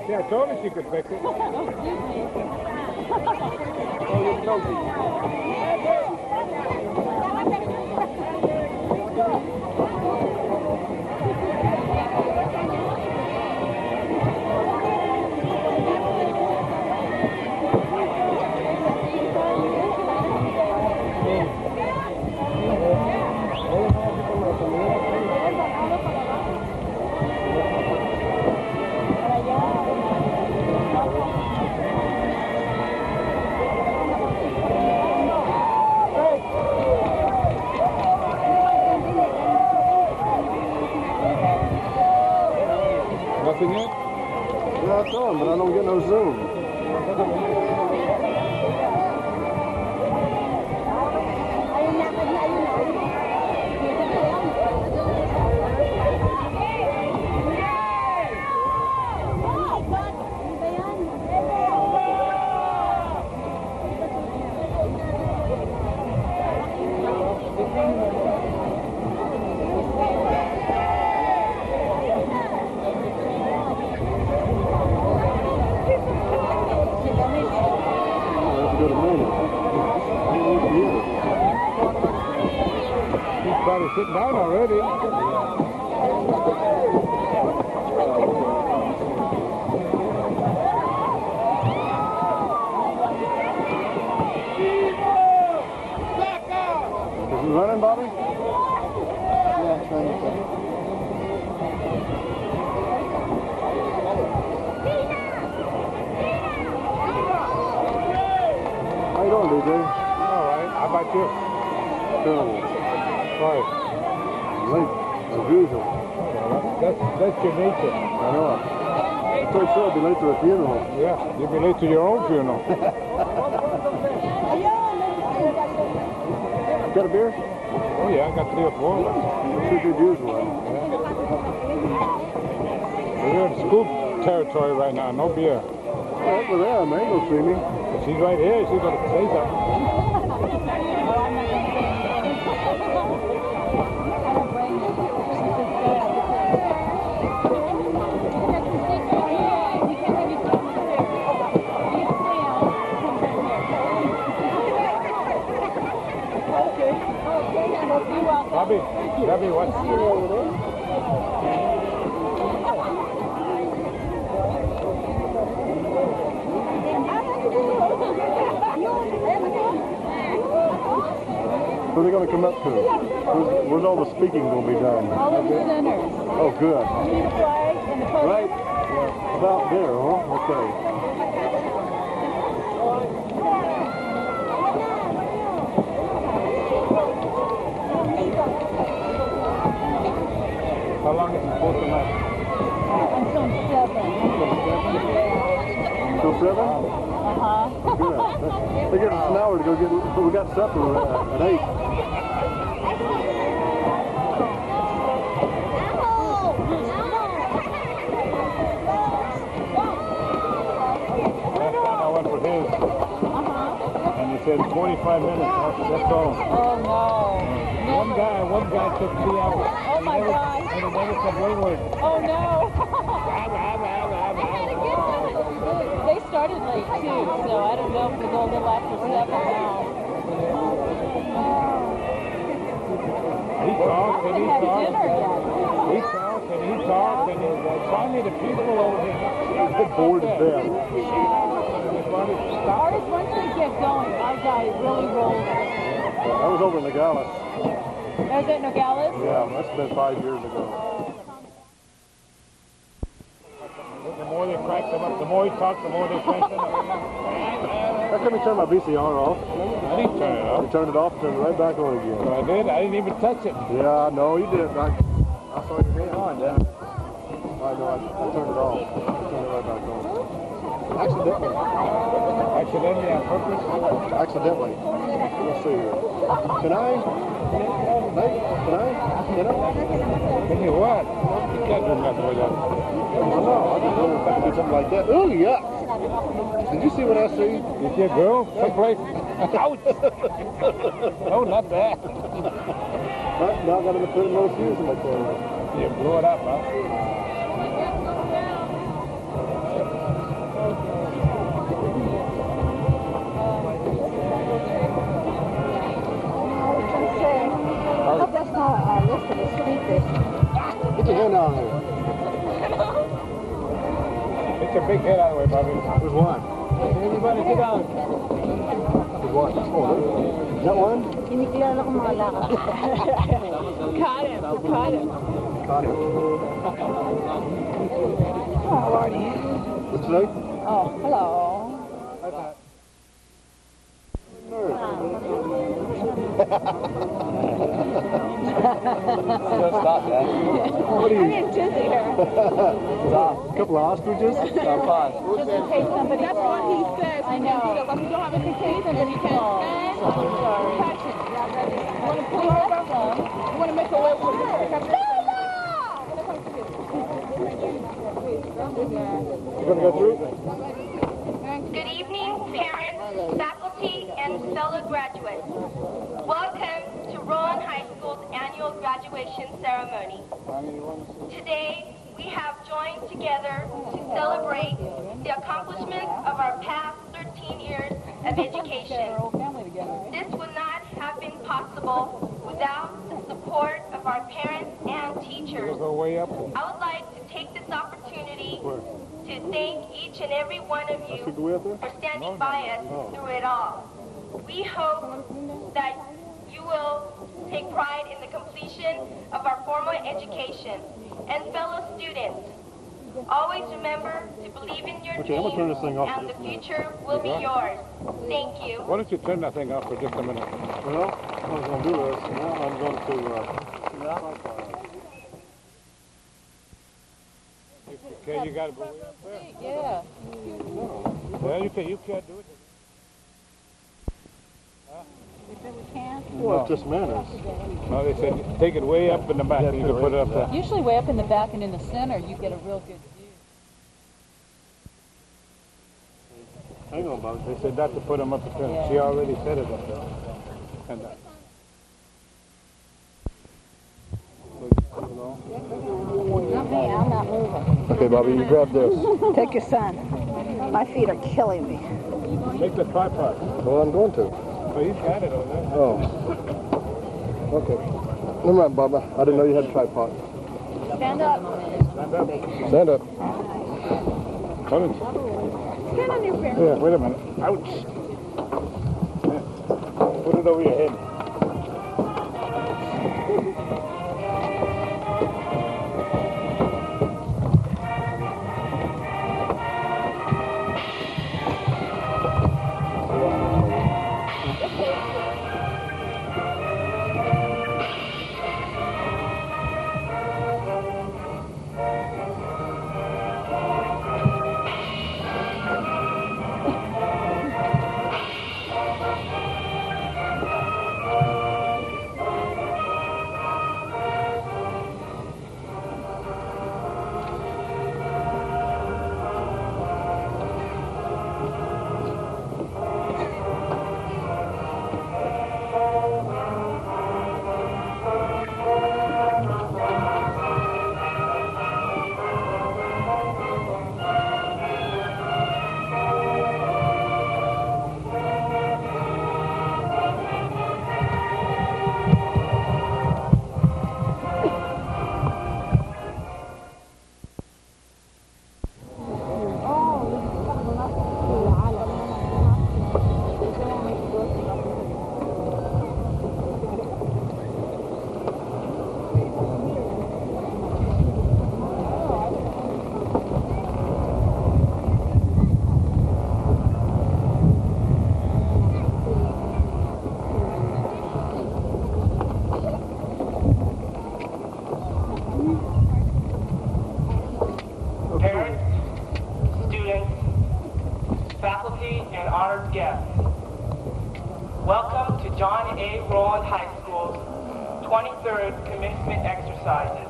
Yeah, I told her she could fix it. Oh, you know. He's sitting down already. Is he running, Bobby? Yeah, it's running. How you doing, DJ? All right. How about you? Terrible. Right. Late, as usual. That's your nature. I know. I'm pretty sure I'll be late to a funeral. Yeah. You'll be late to your own funeral. Got a beer? Oh yeah, I got 3 or 4 of them. Too good usual. We're in scoop territory right now. No beer. Over there, Mango see me. She's right here. She's gonna say something. Bobby, what's Who are they going to come up to? Where's all the speaking going to be done? All of the sinners. Oh, good. See the flag and the podium? Right about there, huh? Okay. how long is it supposed to last? Until 7. Till 7? Uh-huh. Good. They give us an hour to go get, but we got supper at 8. Last time I went for his, and he said 25 minutes. That's all. Oh, no. One guy took 3 hours. Oh, my God. And he never said one word. Oh, no. They started late, too, so I don't know if we go a little after 7 now. He talked and he Had talked. dinner yet. He talked and he talked, and finally the people over here. Get bored to death. Ours, once they get going, our guy really rolls. I was over in Nogales. Was it Nogales? Yeah, that's been 5 years ago. The more they cracked them up, the more he talked, the more they cracked them up. How come you turn my VCR off? I didn't turn it You off. turned it off, turned it right back on again. I did. I didn't even touch it. Yeah, no, you did. I saw your hand on, yeah. I know, I turned it off. I turned it right back on. Accidentally. Accidentally on purpose. Accidentally. Let's see here. Can I? Nate, can I? Can you what? You can't do nothing with that. No, I just wonder if I could do something like that. Ooh, yuck! Did you see what I see? Is your girl someplace? Ouch! No, not that. Right, now I gotta put another fuse in my car. You blew it up, huh? I hope that's not a list of the speakers. Get your hand out of here. It's a big head out of the way, Bobby. There's one. Everybody sit down. There's one. Oh, is that one? Kinikilala ko mga lakas. Caught him. Caught him. Caught him. How are you? What's today? Oh, hello. Hi, Pat. Stop that. What are you? I'm getting dizzy here. Stop. couple of ostriches? Just in case somebody. That's what he says. I know. Like you don't have any teeth and then you can't stand. I'm sorry. Touch it. You want to pull over? You want to make a way for the You gonna go through? Good evening, parents, faculty, and fellow graduates. Welcome to Rowan High School's annual graduation ceremony. Today, we have joined together to celebrate the accomplishments of our past 13 years of education. This would not have been possible without the support of our parents and teachers. I would like to take this opportunity to thank each and every one of you for standing by us through it all. We hope that you will take pride in the completion of our formal education. And fellow students, always remember to believe in your dreams and the future will be yours. Thank you. Why don't you turn that thing off for just a minute? Well, I was going to do this. Now I'm going to... Okay, you got to go way up there. Yeah. Well, you can't do it. Well, it's just manners. No, they said take it way up in the back and you can put it up there. Usually way up in the back and in the center, you get a real good view. Hang on, Bob. They said not to put them up there. Yeah. She already said it up there. And Not me, I'm not moving. Okay, Bobby, you grab this. Take your son. My feet are killing me. take the tripod. Well, I'm going to. Oh, he's got it over there. Oh. Okay. Never mind, Baba. I didn't know you had a tripod. Stand up. Stand up. Stand up. Hold it. Stand on your feet. Yeah, wait a minute. Ouch. Yeah. Put it over your head. Welcome to John A. Rowland High School's 23rd commencement exercises.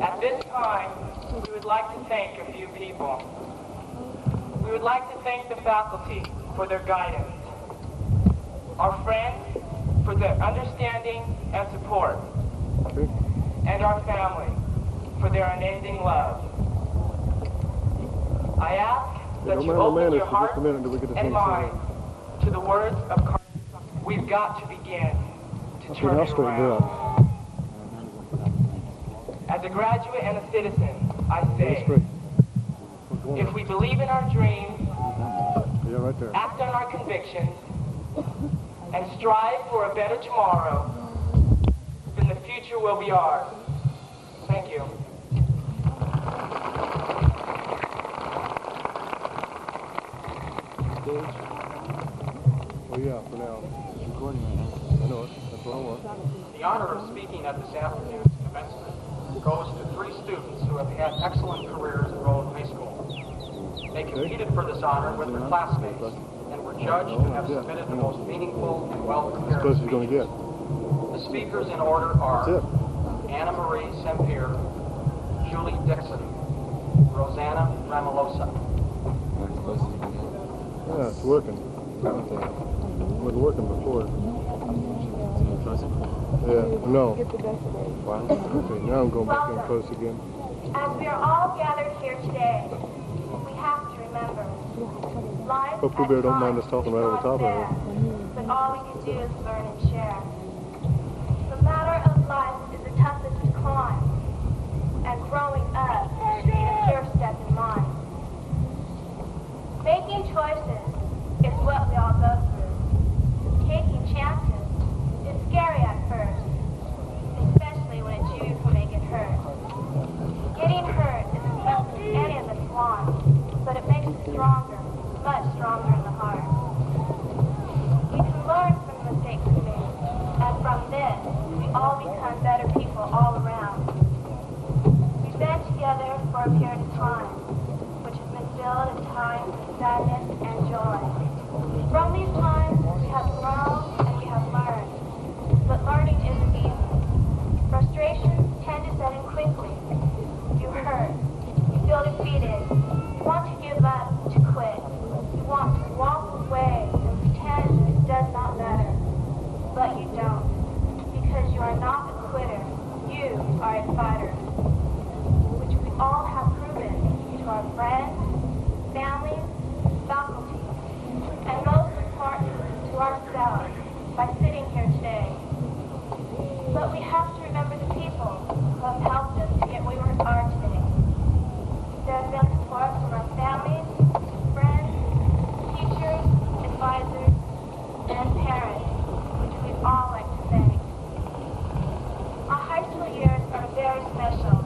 At this time, we would like to thank a few people. We would like to thank the faculty for their guidance, our friends for their understanding and support, and our family for their unending love. I ask that you open your heart and mind to the words of Carter. We've got to begin to turn it around. As a graduate and a citizen, I say, if we believe in our dreams, act on our convictions, and strive for a better tomorrow, then the future will be ours. Thank you. Oh yeah, for now. It's recording right now. I know it. That's what I want. The honor of speaking at this afternoon's commencement goes to 3 students who have had excellent careers at Rowan High School. They competed for this honor with their classmates and were judged to have submitted the most meaningful and well-prepared Close as you're going to get. The speakers in order are Anna Marie Sempier, Julie Dixon, Rosanna Ramalosa. Yeah, it's working. It wasn't working before. Yeah, no. Wow. Okay, now I'm going back in close again. As we are all gathered here today, we have to remember, life Hope Pooh Bear don't mind us talking right over top of her. but all we can do is learn and share. The ladder of life is the toughest to climb, and growing up should be the first step in mine. Making choices is what we all go through. Taking chances is scary at first, especially when it's you who make it hurt. Getting hurt isn't something any of us want, but it makes us stronger, much stronger in the heart. We can learn from the mistakes we made, and from this, we all become better people all around. We've been together for a period of time, which has been filled at times with sadness and joy. From these times, we have grown and we have learned, but learning isn't easy. Frustrations tend to set in quickly. You hurt, you feel defeated, you want to give up, to quit. You want to walk away and pretend it does not matter. But you don't, because you are not a quitter, you are a fighter, which we all have proven to our friends, families, faculty, and most important to ourselves by sitting here today. But we have to remember the people who have helped us to get where we are today. There has been support from our families, friends, teachers, advisors, and parents, which we'd all like to thank. Our high school years are very special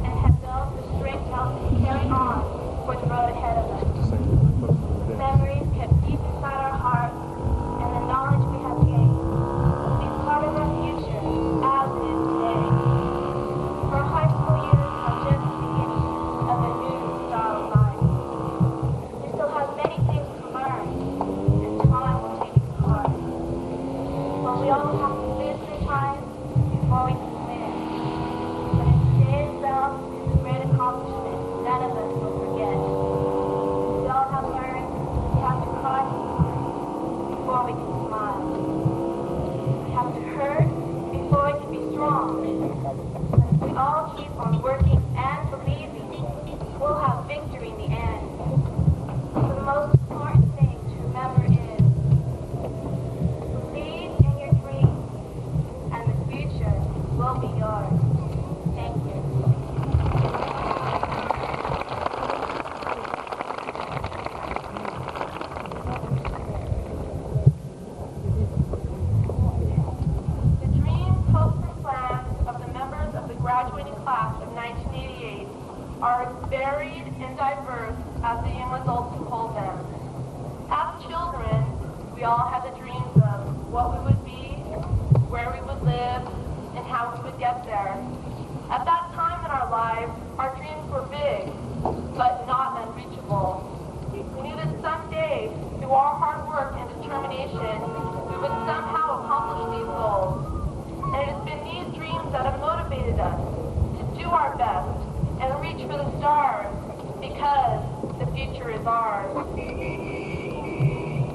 and have built the strength to help us carry on for the road ahead of us. Memories kept deep inside our hearts, and the knowledge we have gained will be part of our future as it is today. Our high school years are just the beginning of a new style of life. We still have many things to learn, and time will take its course. But we all have to live through times before we can win. But if today's belt is a great accomplishment, none of us will forget. We all have learned we have to cry before we can smile. We have to hurt before we can be strong. But if we all keep on working and believing, we'll have victory in the end. So the most important thing to remember is believe in your dreams, and the future will be yours. Thank you. The dreams, hopes, and plans of the members of the graduating class of 1988 are as varied and diverse as the young adults who hold them. As children, we all had the dreams of what we would be, where we would live, and how we would get there. At that time in our lives, our dreams were big, but not unreachable. We knew that someday, through our hard work and determination, we would somehow accomplish these goals. And it has been these dreams that have motivated us to do our best and reach for the stars, because the future is ours.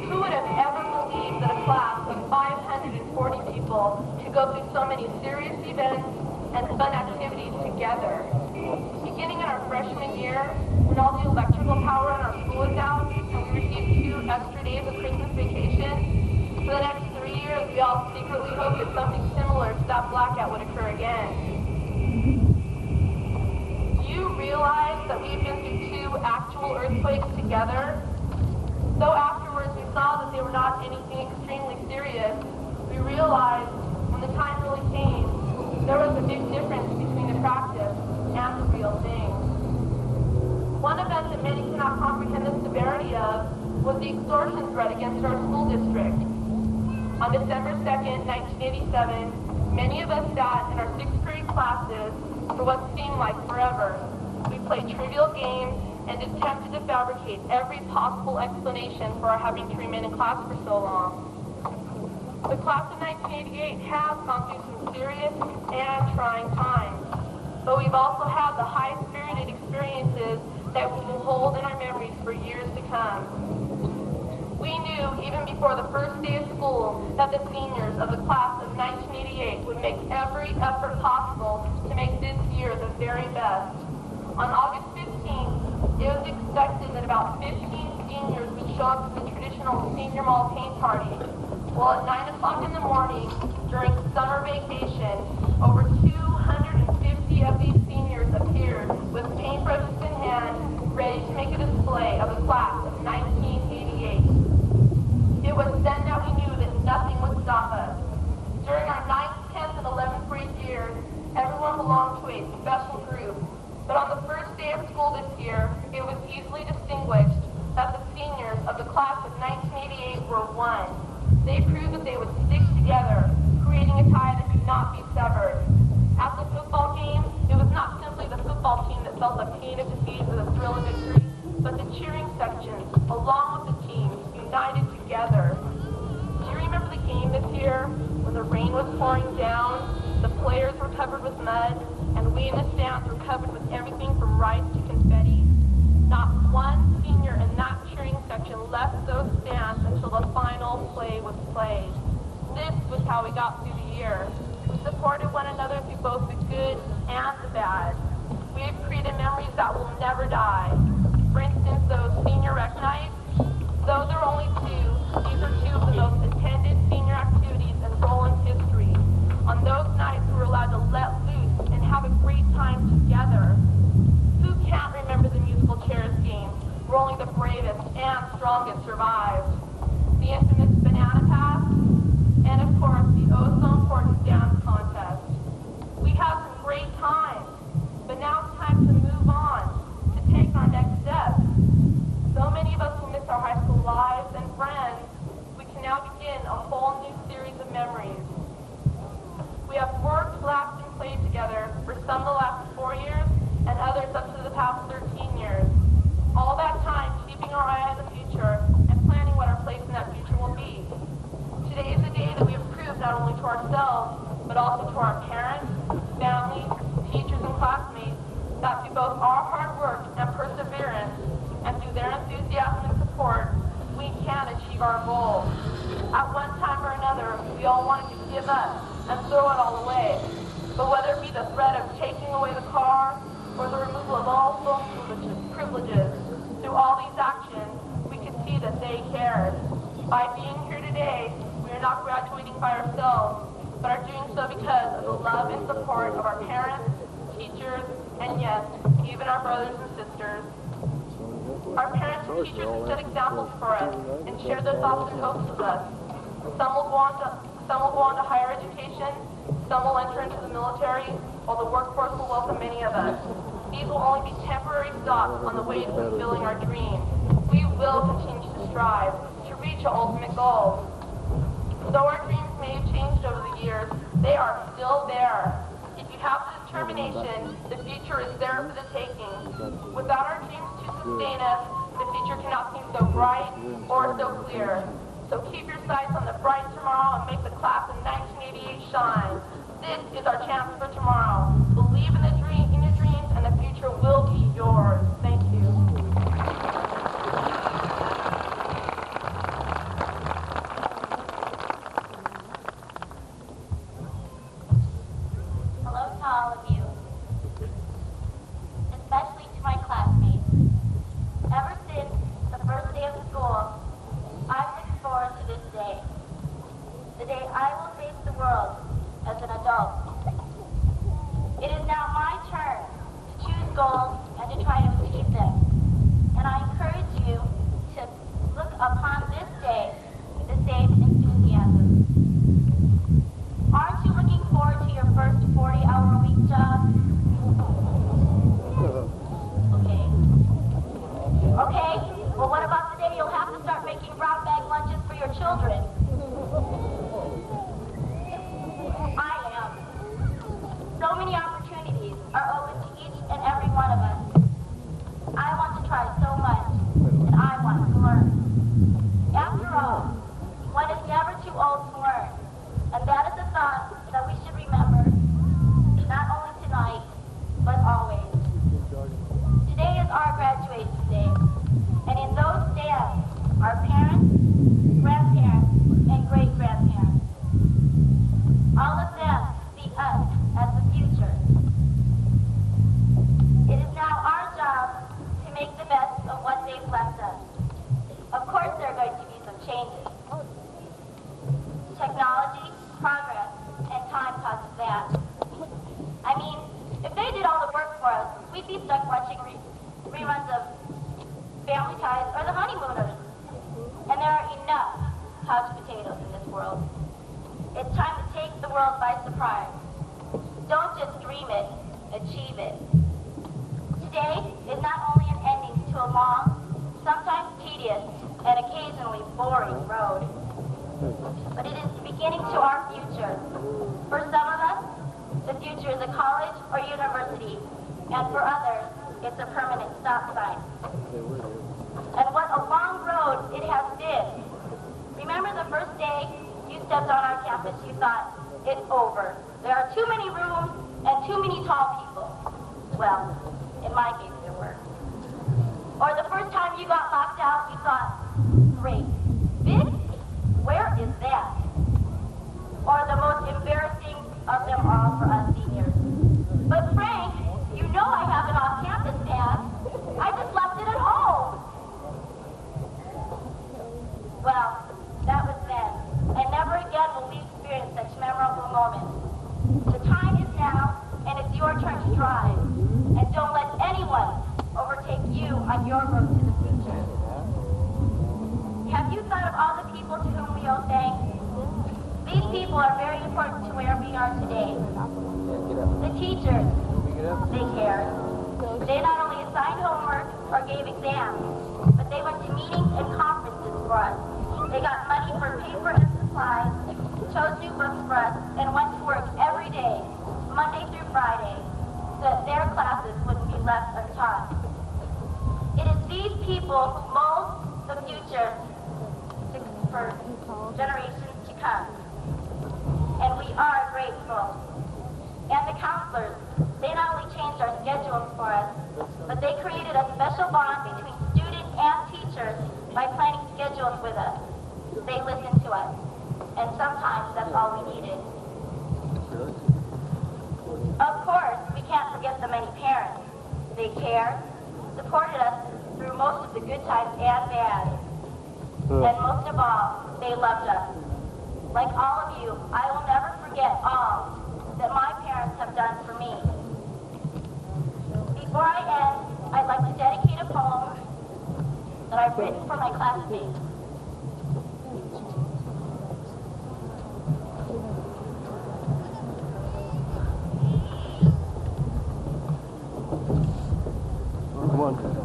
Who would have ever believed that a class of 540 people could go through so many serious events and fun activities together? Beginning in our freshman year, when all the electrical power in our school is out and we received 2 extra days of Christmas vacation, for the next 3 years we all secretly hoped that something similar to that blackout would occur again. Do you realize that we've been through 2 actual earthquakes together? Though afterwards we saw that they were not anything extremely serious, we realized when the time really came, there was a big difference between the practice and the real thing. One event that many cannot comprehend the severity of was the extortion threat against our school district. On December 2nd, 1987, many of us sat in our 6th grade classes for what seemed like forever. We played trivial games and attempted to fabricate every possible explanation for our having to remain in class for so long. The class of 1988 has gone through some serious and trying times, but we've also had the high-spirited experiences that we will hold in our memories for years to come. We knew, even before the first day of school, that the seniors of the class of 1988 would make every effort possible to make this year the very best. On August 15th, it was expected that about 15 seniors would show up to the traditional senior mall paint party. Well, at 9 o'clock in the morning, during summer vacation, over 250 of these seniors appeared with paintbrushes in hand, ready to make a display of the class of 1988. It was then that we knew that nothing would stop us. During our 9th, 10th, and 11th grade years, everyone belonged to a special group. But on the first day of school this year, it was easily distinguished that the seniors of the class of 1988 were one. They proved that they would stick together, creating a tie that could not be severed. At the football game, it was not simply the football team that felt the pain of defeat or the thrill of victory, but the cheering sections, along with the teams, united together. Do you remember the game this year, when the rain was pouring down, the players were covered with mud, and we in the stands were covered with everything from rice to confetti? Not one senior in that cheering section left those stands until the final play was played. This was how we got through the year. We supported one another through both the good and the bad. We have created memories that will never die. For instance, those senior rec nights. Though there are only two, these are two of the most attended senior activities in Roland's history. On those nights, we were allowed to let loose and have a great time together. Who can't remember the musical chairs game, where only the bravest and strongest survived? The infamous banana pass, and of course, the oh-so-important dance contest. We had some great times, but now it's time to move on, to take our next step. So many of us will miss our high school lives and friends. We can now begin a whole new series of memories. We have worked, laughed, and played together for some of the last 4 years, and others up to the past 13 years. All that time keeping our eye on the future and planning what our place in that future will be. Today is the day that we have proved not only to ourselves, but also to our parents, families, teachers, and classmates that through both our hard work and perseverance, and through their enthusiasm and support, we can achieve our goals. At one time or another, we all wanted to give up and throw it all away. But whether it be the threat of taking away the car, or the removal of all social privileges, through all these actions, we could see that they cared. By being here today, we are not graduating by ourselves, but are doing so because of the love and support of our parents, teachers, and yes, even our brothers and sisters. Our parents and teachers have set examples for us and shared their thoughts and hopes with us. Some will go on to higher education, some will enter into the military, while the workforce will welcome many of us. These will only be temporary stops on the way to fulfilling our dreams. We will continue to strive to reach our ultimate goals. Though our dreams may have changed over the years, they are still there. If you have the determination, the future is there for the taking. Without our dreams to sustain us, the future cannot seem so bright or so clear. So keep your sights on the bright tomorrow and make the class of 1988 shine. This is our chance for tomorrow. Believe in your dreams, and the future will be yours. Thank you. Hello to all of you, especially to my classmates. Ever since the first day of school, I've looked forward to this day. The day I will face the world as an adult. It is now my turn to choose goals and to try to achieve them. And I encourage you to look upon this day with the same enthusiasm. Aren't you looking forward to your first 40-hour-a-week job? Okay, well what about the day you'll have to start making brown bag lunches for your children? I am. So many opportunities are watching reruns of Family Ties or The Honeymooners. And there are enough couch potatoes in this world. It's time to take the world by surprise. Don't just dream it, achieve it. Today is not only an ending to a long, sometimes tedious, and occasionally boring road, but it is the beginning to our future. For some of us, the future is a college or university, and for others, it's a permanent stop sign. And what a long road it has been. Remember the first day you stepped on our campus, you thought, it's over. There are too many rooms and too many tall people. Well, in my case, there were. Or the first time you got locked out, you thought, great, big? Where is that? Or the most embarrassing of them all for us seniors. But Frank, you know I have an off-campus pass. I just left it at home. Well, that was then. And never again will we experience such memorable moments. The time is now, and it's your turn to drive. And don't let anyone overtake you on your road to the future. Have you thought of all the people to whom we owe thanks? These people are very important to where we are today. The teachers, they cared. They not only assigned homework or gave exams, but they went to meetings and conferences for us. They got money for paper and supplies, chose new books for us, and went to work every day, Monday through Friday, so that their classes wouldn't be left untaught. It is these people who mold the future for generations to come. And we are grateful. And the counselors, they not only changed our schedules for us, but they created a special bond between students and teachers by planning schedules with us. They listened to us. And sometimes that's all we needed. Of course, we can't forget the many parents. They cared, supported us through most of the good times and bad. And most of all, they loved us. Like all of you, I will never forget all that my parents have done for me. Before I end, I'd like to dedicate a poem that I've written for my classmates. Come on.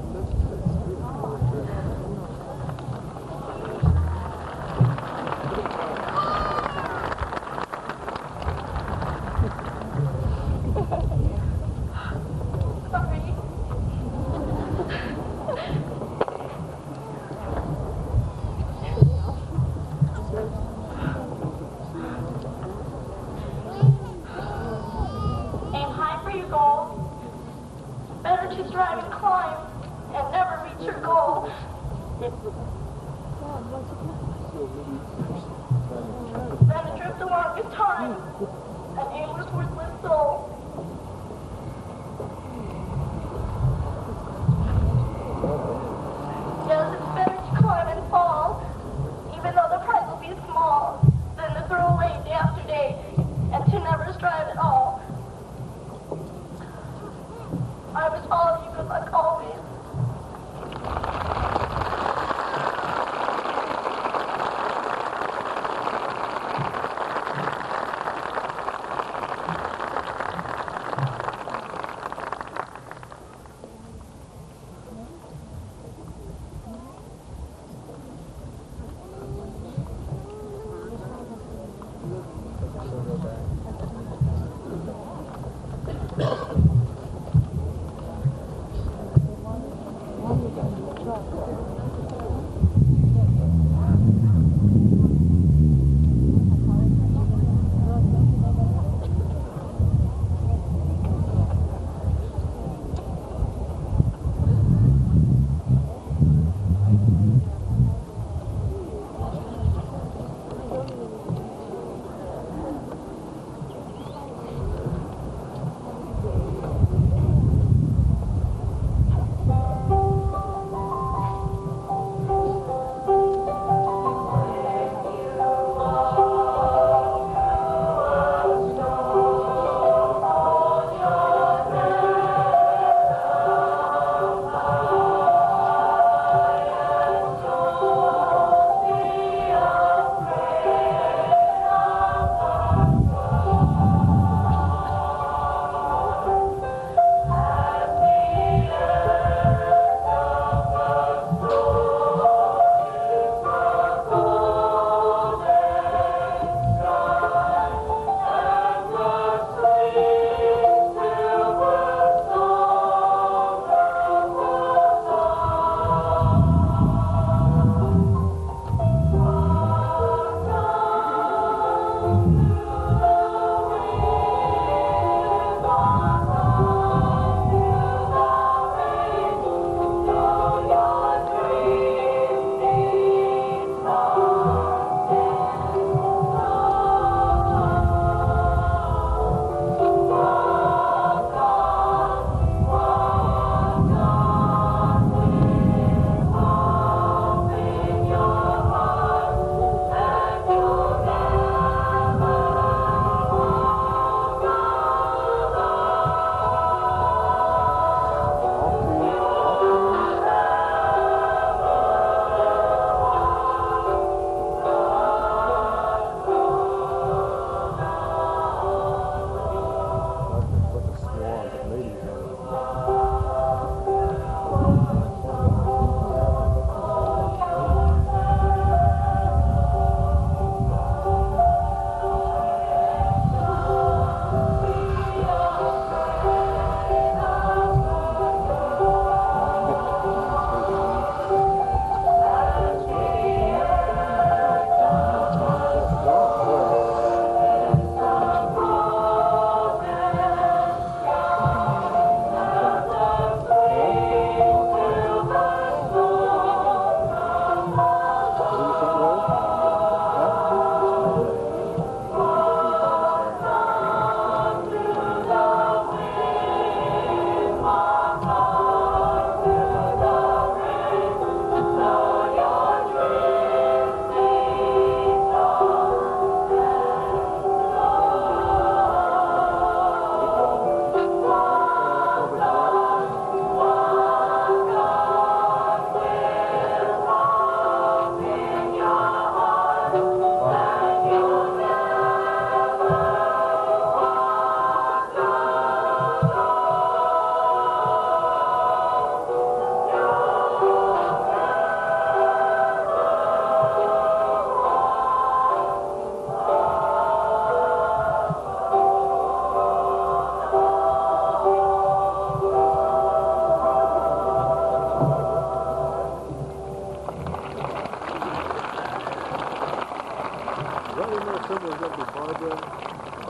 Right in there somewhere, there's got to be Barbara,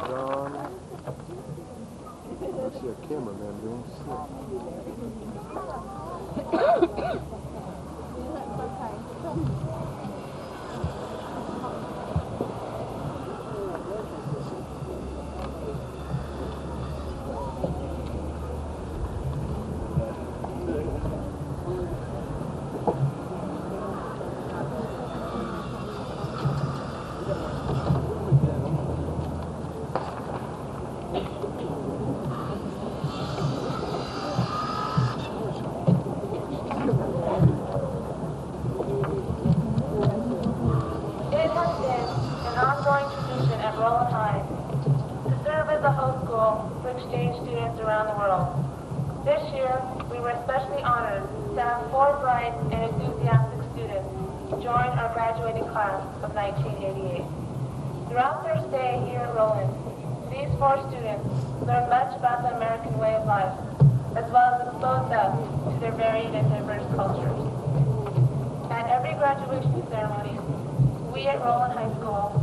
John. I see a cameraman doing shit. Exchange students around the world. This year, we were especially honored to have 4 bright and enthusiastic students join our graduating class of 1988. Throughout their stay here at Roland, these 4 students learned much about the American way of life, as well as exposed us to their varied and diverse cultures. At every graduation ceremony, we at Roland High School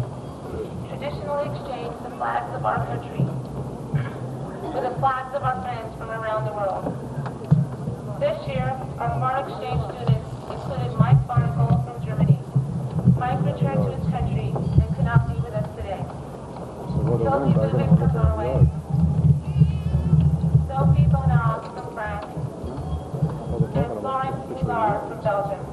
traditionally exchange the flags of our country with the flags of our friends from around the world. This year, our foreign exchange students included Mike Barnacle from Germany. Mike returned to his country and could not be with us today. Sophie Lubin from Norway. Sophie Bonal from France. And Florence Pilar from Belgium.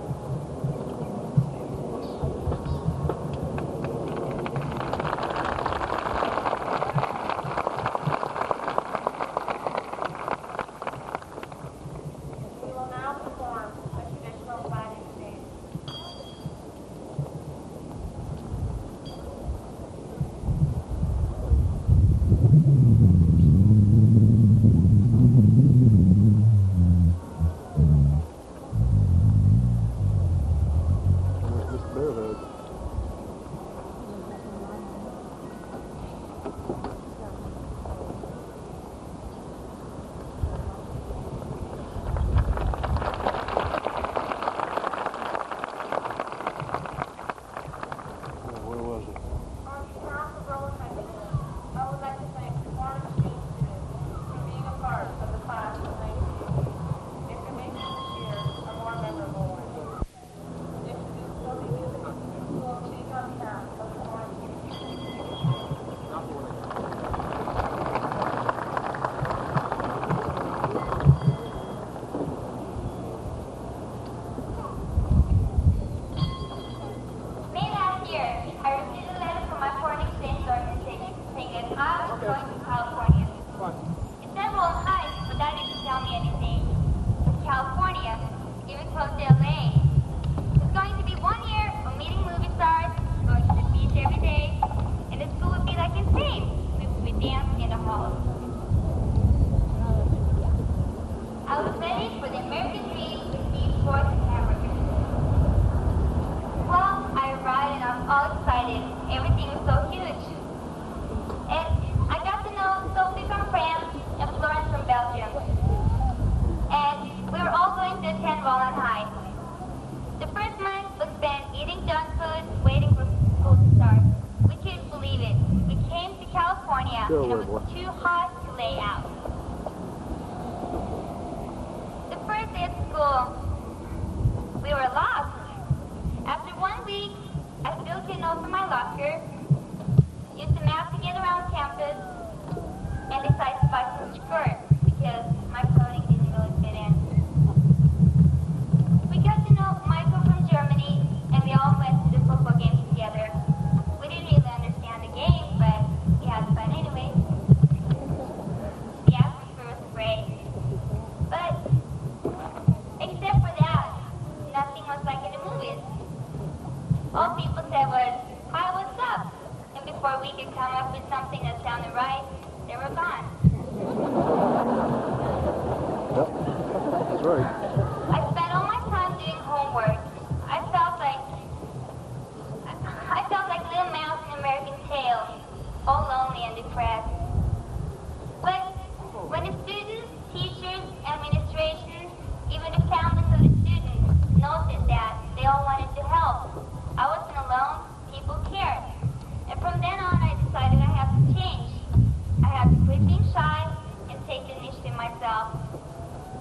being shy and take the initiative myself.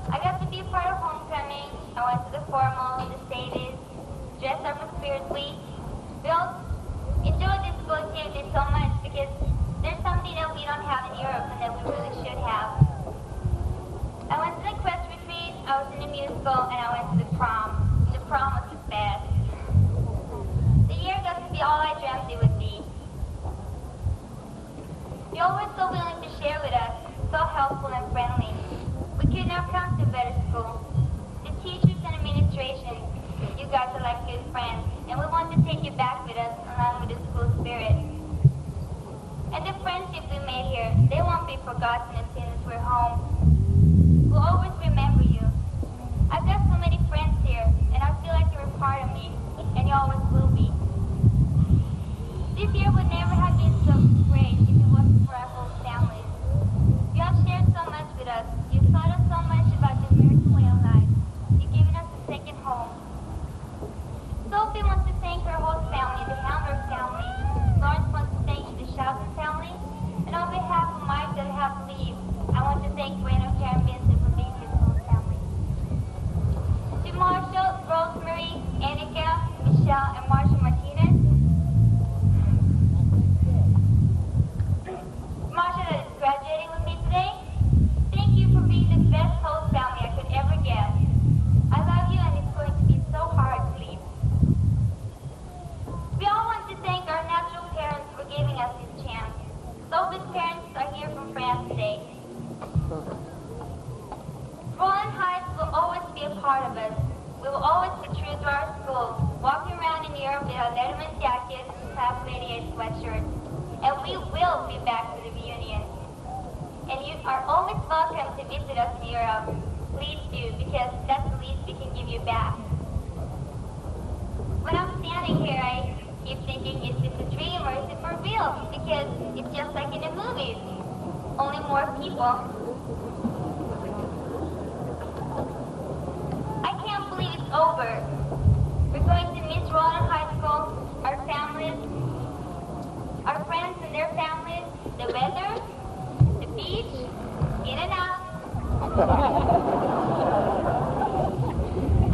I got to be a part of homecoming. I went to the formal, the stages, dressed up for Spirit Week. We all enjoyed this school activity so much because there's something that we don't have in Europe and that we really should have. I went to the Quest Retreat, I was in the musical, and I went to the prom. The prom was the best. The year got to be all I dreamt it would be. You all were so willing to share with us, so helpful and friendly. We could not come to a better school. The teachers and administration, you guys are like good friends, and we want to take you back with us along with the school spirit. And the friendships we made here, they won't be forgotten as soon as we're home. We'll always remember you. I've got so many friends here, and I feel like you're a part of me, and you always will be. This year would never have been so great if it wasn't for our whole families. You have shared so much with us. You've taught us so much about the American way of life. You've given us a second home. Sophie wants to thank her whole family, the Hammer family. Lawrence wants to thank the Shelton family. And on behalf of Mike that have to leave, I want to thank Bueno, Karen, Vincent for being his whole family. To Marshall, Rosemary, Annika, Michelle, and Marsha Martinez. Marsha that is graduating with me today. Thank you for being the best host family I could ever get. I love you and it's going to be so hard to leave. We all want to thank our natural parents for giving us this chance. Sophie's parents are here from France today. Roland Heights will always be a part of us. We will always be true to our school, walking around in Europe with our Letterman jackets and Class 88 sweatshirts. And we will be back for the reunion. And you are always welcome to visit us in Europe. Please do, because that's the least we can give you back. When I'm standing here, I keep thinking, is this a dream or is it for real? Because it's just like in the movies, only more people. I can't believe it's over. We're going to miss Roland High School, our families, our friends and their families, the weather, the beach, in and out.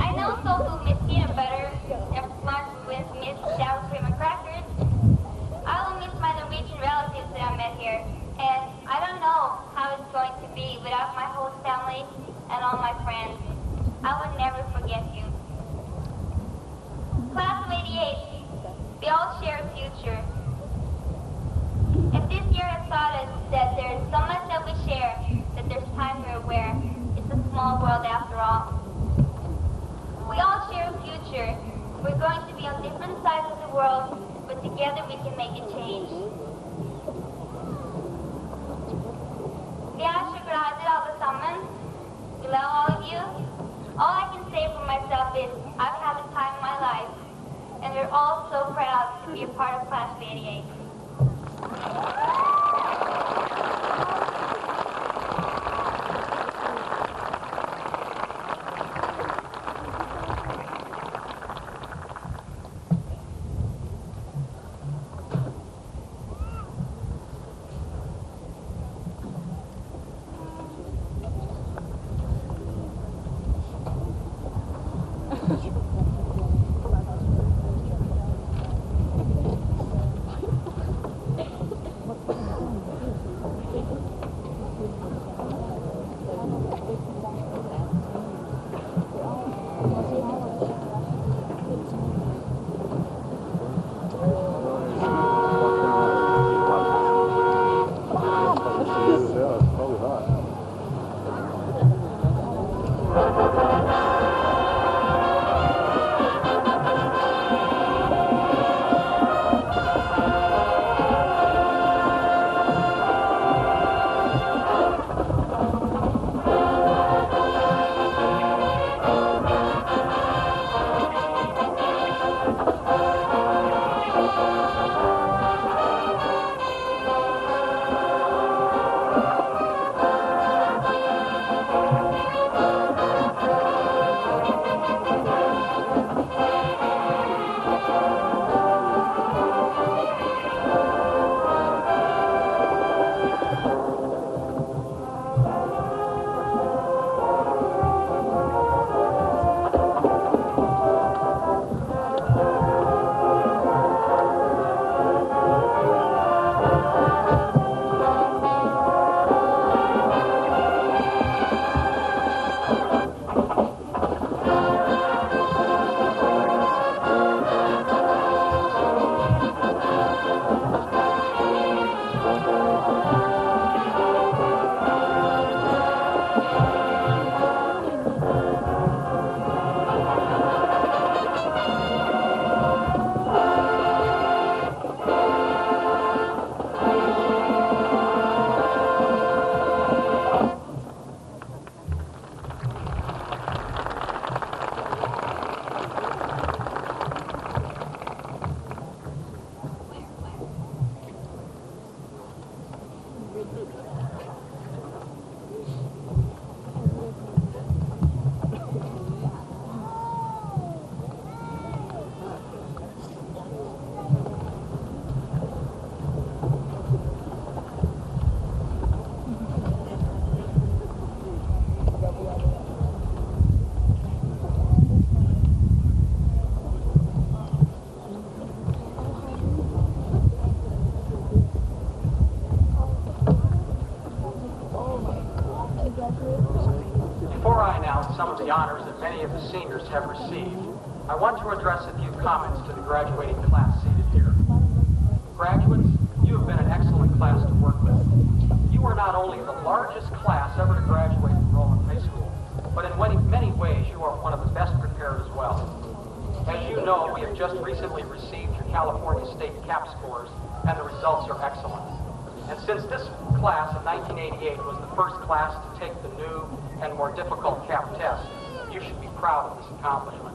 I know Sophie will miss peanut butter and lunch with Miss sour cream and crackers. I will miss my Norwegian relatives that I met here. And I don't know how it's going to be without my whole family and all my friends. I will never forget you. Class of 88, we all share a future. If this year has taught us that there is so much that we share, that there's time we're aware, it's a small world after all. We all share a future. We're going to be on different sides of the world, but together we can make a change. Vi så glade alle sammen. We love all of you. All I can say for myself is I've had the time of my life, and we're all so proud to be a part of Class of 88. the honors that many of the seniors have received, I want to address a few comments to the graduating class seated here. Graduates, you have been an excellent class to work with. You are not only the largest class ever to graduate from Roland High School, but in many ways you are one of the best prepared as well. As you know, we have just recently received your California State CAP scores, and the results are excellent. And since this class of 1988 was the first class to take the new and more difficult CAP test, you should be proud of this accomplishment.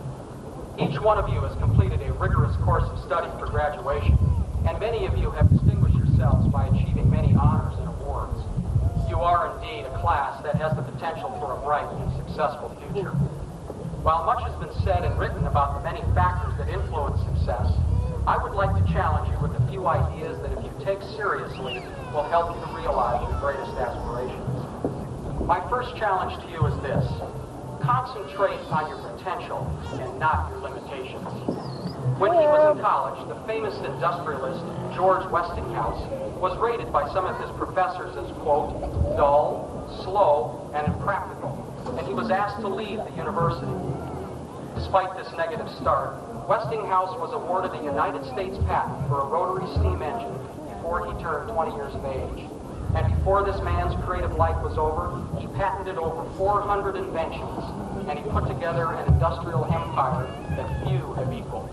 Each one of you has completed a rigorous course of study for graduation, and many of you have distinguished yourselves by achieving many honors and awards. You are indeed a class that has the potential for a bright and successful future. While much has been said and written about the many factors that influence success, I would like to challenge you with a few ideas that if you take seriously will help you to realize your greatest aspirations. My first challenge to you is this: concentrate on your potential and not your limitations. When he was in college, the famous industrialist George Westinghouse was rated by some of his professors as, quote, dull, slow, and impractical, and he was asked to leave the university. Despite this negative start, Westinghouse was awarded a United States patent for a rotary steam engine before he turned 20 years of age. And before this man's creative life was over, he patented over 400 inventions, and he put together an industrial empire that few have equaled.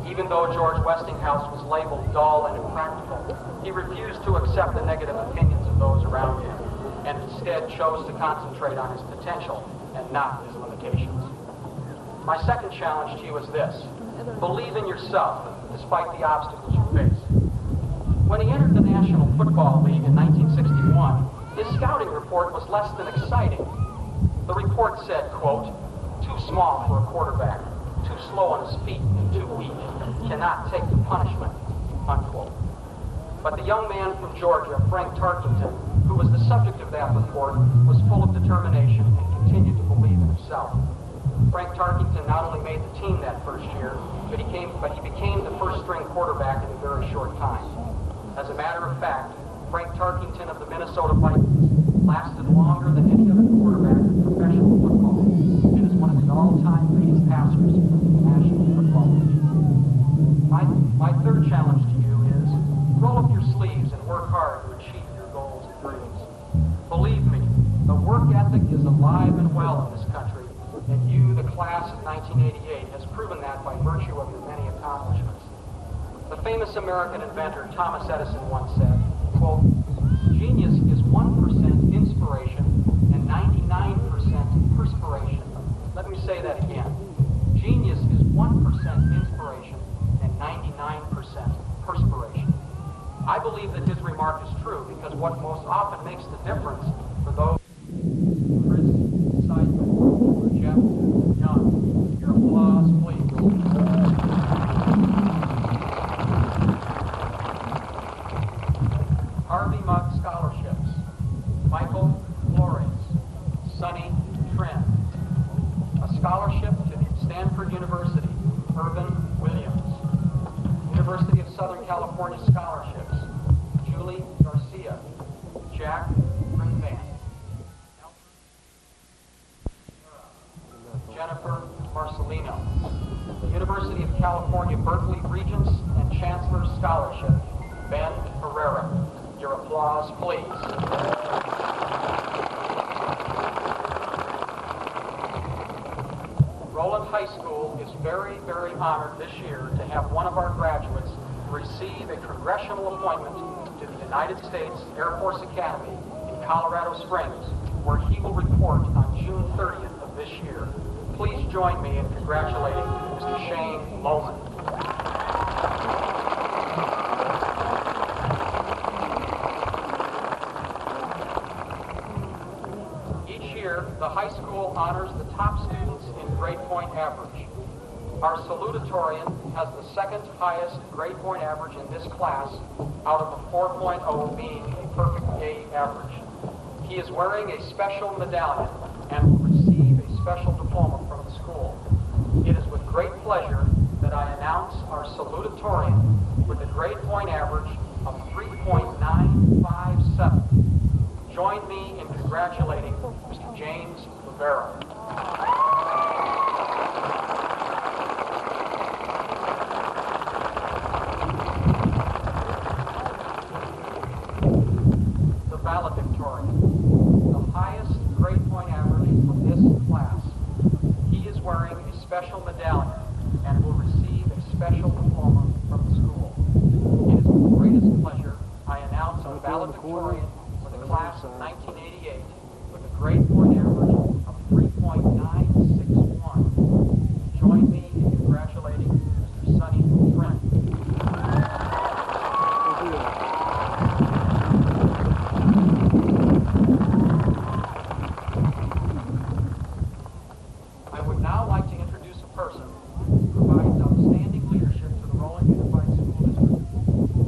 Even though George Westinghouse was labeled dull and impractical, he refused to accept the negative opinions of those around him, and instead chose to concentrate on his potential and not his limitations. My second challenge to you is this: believe in yourself despite the obstacles you face. When he entered the National Football League in 1961, his scouting report was less than exciting. The report said, quote, too small for a quarterback, too slow on his feet, and too weak, cannot take the punishment, unquote. But the young man from Georgia, Frank Tarkington, who was the subject of that report, was full of determination and continued to believe in himself. Frank Tarkington not only made the team that first year, but he became the first-string quarterback in a very short time. As a matter of fact, Frank Tarkington of the Minnesota Vikings lasted longer than any other quarterback in professional football, and is one of the all-time leading passers in the National Football League. My third challenge to you is roll up your sleeves and work hard to achieve your goals and dreams. Believe me, the work ethic is alive and well in this country, and you, the class of 1988, has proven that by virtue of your many accomplishments. The famous American inventor Thomas Edison once said, quote, genius is 1% inspiration and 99% perspiration. Let me say that again. Genius is 1% inspiration and 99% perspiration. I believe that his remark is true because what most often makes the difference for those Chris, Seidel, Jeff, Young, your applause, please. Harvey Mudd Scholarships: Michael Flores, Sonny Trin. A scholarship to Stanford University, Irvin Williams. University of Southern California scholarships: Julie Garcia, Jack Ringman, Jennifer Marcelino. University of California Berkeley Regents and Chancellor Scholarship: Ben Herrera. Your applause, please. Roland High School is very, very honored this year to have one of our graduates receive a congressional appointment to the United States Air Force Academy in Colorado Springs, where he will report on June 30th of this year. Please join me in congratulating Mr. Shane Lohman. The high school honors the top students in grade point average. Our salutatorian has the second highest grade point average in this class, out of a 4.0 being a perfect A average. He is wearing a special medallion and will receive a special diploma from the school. It is with great pleasure that I announce our salutatorian with a grade point average of 3.957. Join me in congratulating Mr. James Rivera. valedictorian, the highest grade point average for this class. He is wearing a special medallion and will receive a special diploma from the school. It is with the greatest pleasure I announce our valedictorian for the class of 1988 with a grade point average of 3.961. Join me in congratulating Mr. Sonny Trent. I would now like to introduce a person who provides outstanding leadership to the Roland Unified School District.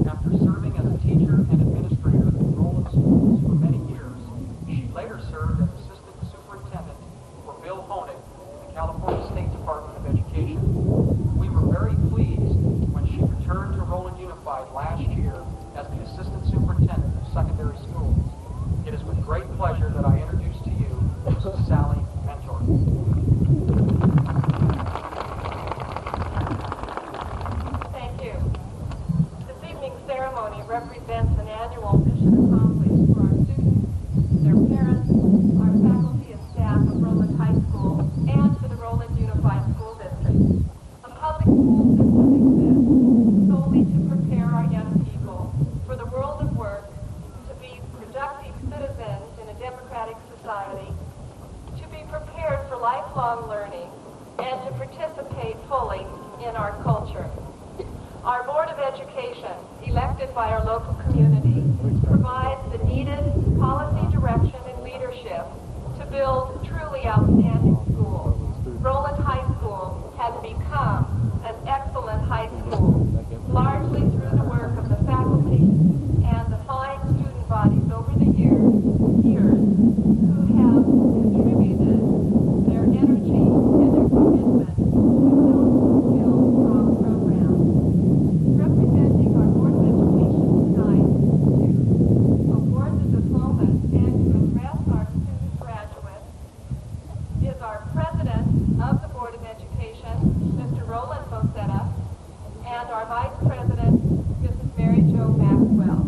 After serving as a teacher and administrator in Roland schools for many years, she later served as assistant superintendent for Bill Honig in the California State Department of Education. We were very pleased when she returned to Roland Unified last year as the assistant superintendent of secondary schools. It is with great pleasure that I introduce to you Mrs. Sally Mentor. Thank you. This evening's ceremony represents an annual mission accomplished for our students, their parents, our faculty and staff of Roland High School, and for the Roland Unified School District. A public school system exists solely to prepare our young people for the world of work, to be productive citizens in a democratic society, to be prepared for lifelong learning, and to participate fully in our culture. Our Board of Education, elected by our local community, provides the needed policy direction and leadership to build truly outstanding schools. Roland High School has become an excellent high school, largely through the work of the faculty and the fine student bodies over the years who have contributed their energy and their commitment to build strong programs. Representing our Board of Education tonight to award the diplomas and to address our student graduates is our President of the Board of Education, Mr. Roland Bocetta, and our Vice President, Mrs. Mary Jo Maxwell.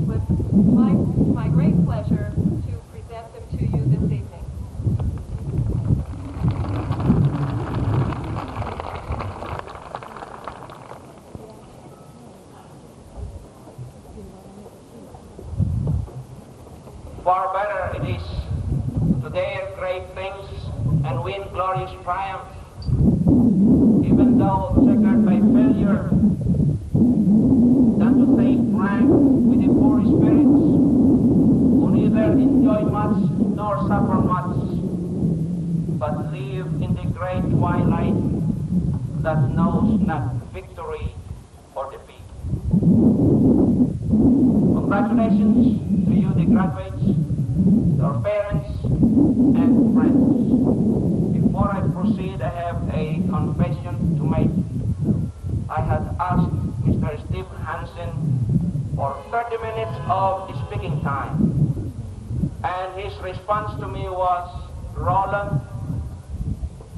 With my great pleasure to present them to you this evening. Far better it is to dare great things and win glorious triumph, even though checkered by failure, than to stay frank with the poor spirits, who neither enjoy much nor suffer much, but live in the great twilight that knows not victory or defeat. Congratulations to you, the graduates, your parents, and friends. Before I proceed, I have a confession to make. I had asked Mr. Steve Hansen for 30 minutes of speaking time, and his response to me was, Roland,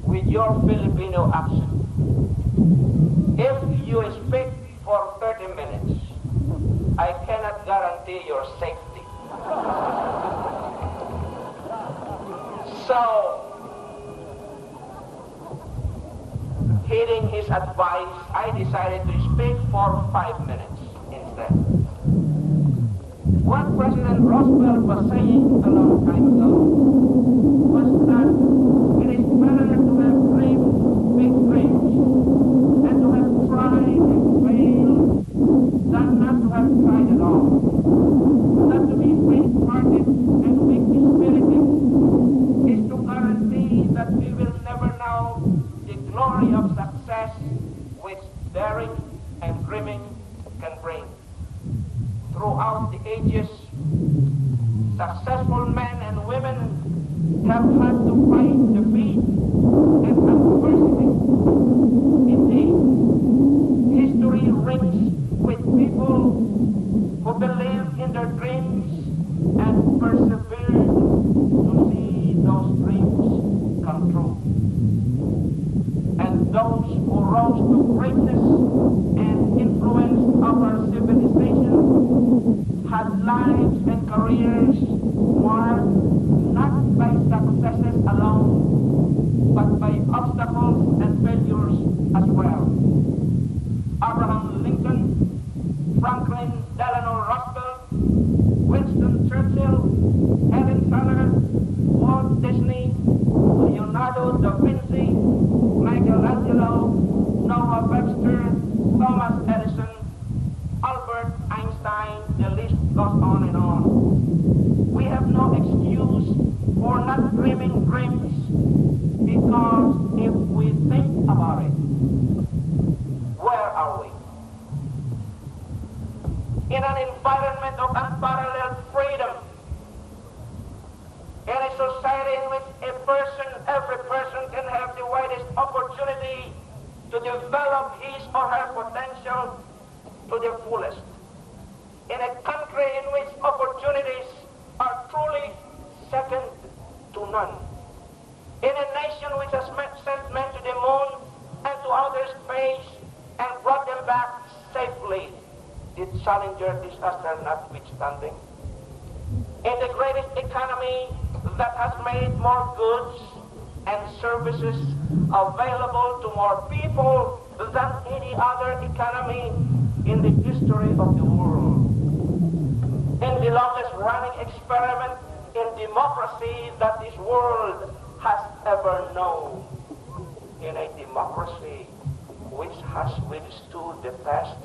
with your Filipino accent, if you speak for 30 minutes, I cannot guarantee your safety. So, heeding his advice, I decided to speak for 5 minutes instead. What President Roosevelt was saying a long time ago was that it is better to have dreamed big dreams and to have tried and failed than not to have tried at all. Not to be faint-hearted and weak-spirited is to guarantee that we will never know the glory of success which daring and dreaming can bring. Throughout the ages, successful men and women have had to fight defeat and adversity. Indeed, history rings with people who believe in their dreams and persevere to see those dreams come true. And those who rose to greatness and influenced our civilization had lives and careers marked not by successes alone, but by obstacles and failures as well. Abraham Lincoln, Franklin Delano Roosevelt, Winston Churchill, Helen Keller, Walt Disney, Leonardo da Vinci, Michelangelo, Noah Webster, Thomas Edison, Albert Einstein, the list goes on and on. We have no excuse for not dreaming dreams, because if we think about it, where are we? In an environment of unparalleled freedom, in a society in which every person can have the widest opportunity to develop his or her potential to the fullest. In a country in which opportunities are truly second to none. In a nation which has sent men to the moon and to outer space and brought them back safely, the Challenger disaster notwithstanding. In the greatest economy that has made more goods and services available to more people than any other economy in the history of the world. In the longest running experiment in democracy that this world has ever known. In a democracy which has withstood the test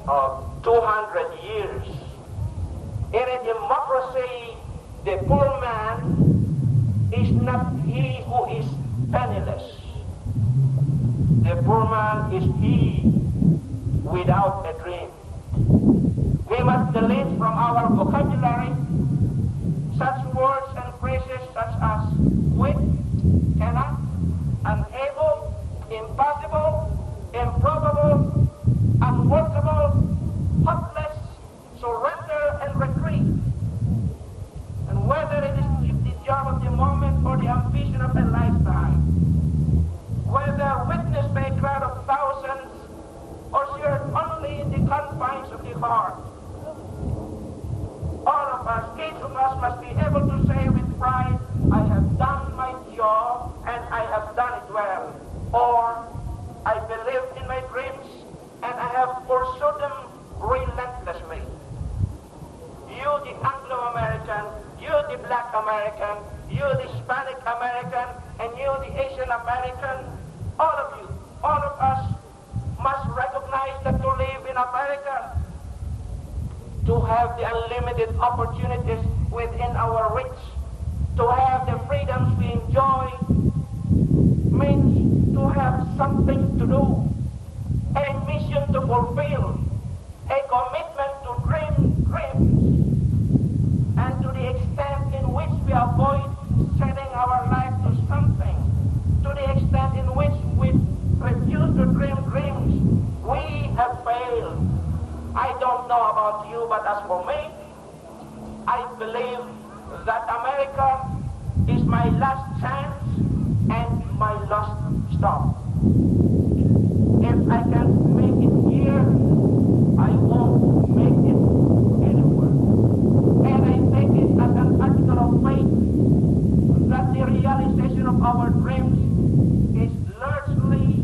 of 200 years. In a democracy, the poor man is not he who is penniless. The poor man is he without a dream. We must delete from our vocabulary such words and phrases such as quit, cannot, unable, impossible, improbable, unworkable, hopeless, surrender, and retreat. And whether it is the job of the moment or the ambition of a lifetime, whether witnessed by a crowd of thousands or shared only in the confines of the heart, all of us, each of us must be able to say with pride, I have done my job and I have done it well. Or, I believe in my dreams and I have pursued them relentlessly. You, the Anglo-American, you, the Black American, you, the Hispanic American, and you, the Asian American, all of you, all of us must recognize that to live in America, to have the unlimited opportunities within our reach, to have the freedoms we enjoy, means to have something to do, a mission to fulfill, a commitment to dream dreams, and to the extent in which we avoid setting our life to something, to the extent in which we refuse to dream dreams, we have failed. I don't know about you, but as for me, I believe that America is my last chance and my last stop. If I can't make it here, I won't make it anywhere. And I take it as an article of faith that the realization of our dreams is largely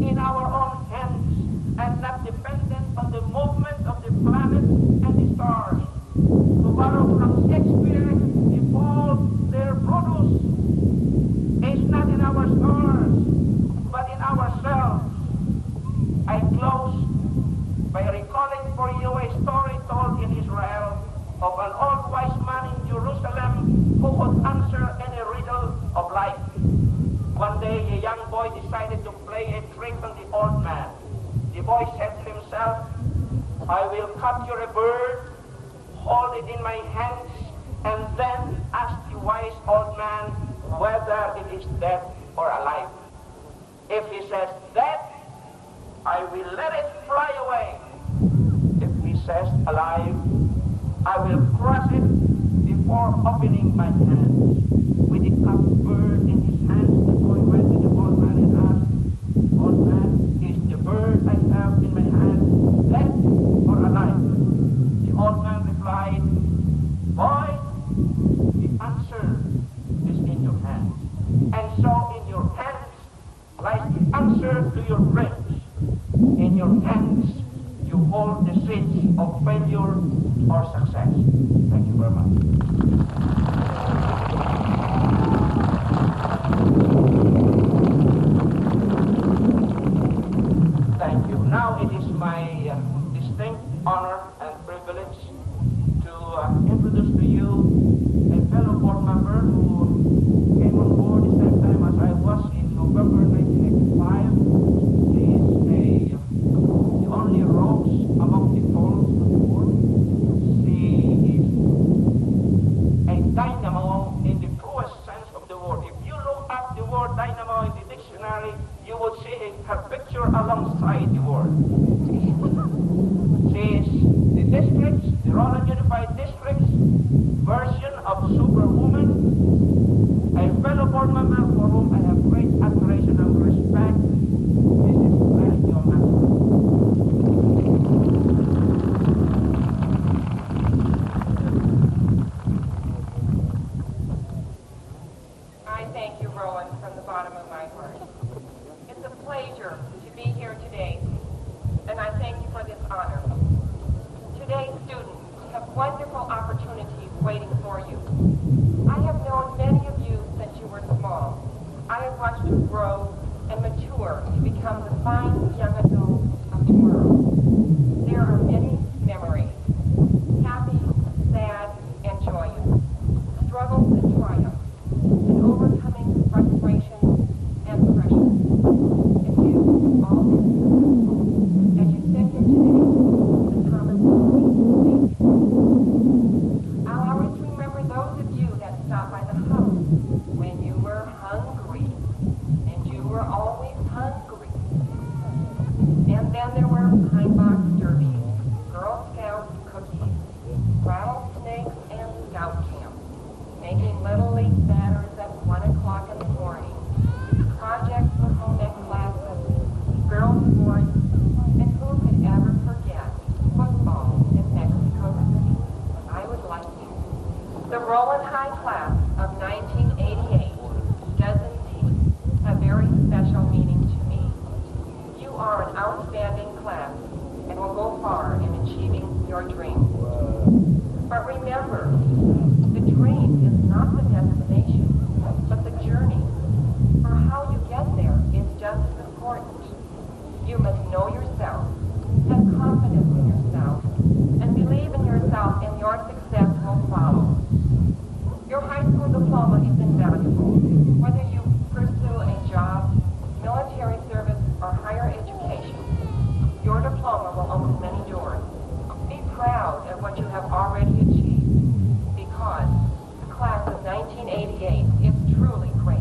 in our own hands and not dependent on the movement of the planets and the stars. To borrow from Shakespeare, the fall their produce is not in our stars, but in ourselves. I close by recalling for you a story told in Israel of an old wise man in Jerusalem who could answer any riddle of life. One day a young boy decided to play a trick on the old man. The boy said to himself, I will capture a bird, hold it in my hands, and then ask the wise old man whether it is dead or alive. If he says dead, I will let it fly away. If he says alive, I will crush it before opening my hands. With the cup bird in his hands, the boy went to the old man and asked, Old man, is the bird I have in my hand dead or alive? The old man replied, failure or success. Thank you very much. Thank you. Now it is my distinct honor and privilege to introduce to you a fellow board member who came on board the same time as I was in November 1985. He is the only rose among the thorns of the board. She is a dynamo in the truest sense of the word. If you look up the word dynamo in the dictionary, you will see her picture alongside the word. She is the district's, the Roland Unified District's version of Superwoman, a fellow board member for whom I have great admiration and respect. This is Mary Jo Maxwell. I thank you, Rowan, from the bottom of my heart. It's a pleasure to be here today, and I thank you for this honor. Today's students have wonderful opportunities waiting for you. I have known many of you since you were small. I have watched you grow and mature to become the fine young adults of tomorrow. There are many memories, happy, sad, and joyous, struggles and triumphs, and overcoming frustrations and pressure. And you all did successful as you sit here today with the Thomas Lee. I'll always remember those of you that stopped by the house when you were hungry, and you were always hungry. And then there were pine box derbies, Girl Scout cookies, rattlesnakes, and scout camp, making Little League batters at 1 o'clock in the morning, projects for home ec classes, girls' sports, and who could ever forget football in Mexico City? I would like to. The Roland High class of 1988 does indeed have very special meaning to me. You are an outstanding class and will go far in achieving your dreams. But remember, the dream is not the destination, but the journey. For how you get there is just as important. You must know yourself, have confidence in yourself, and believe in yourself, and your success will follow. Your high school diploma is invaluable. Whether you pursue a job, military service, or higher education, your diploma will open many doors. Be proud of what you have already achieved, because the class of 1988 is truly great.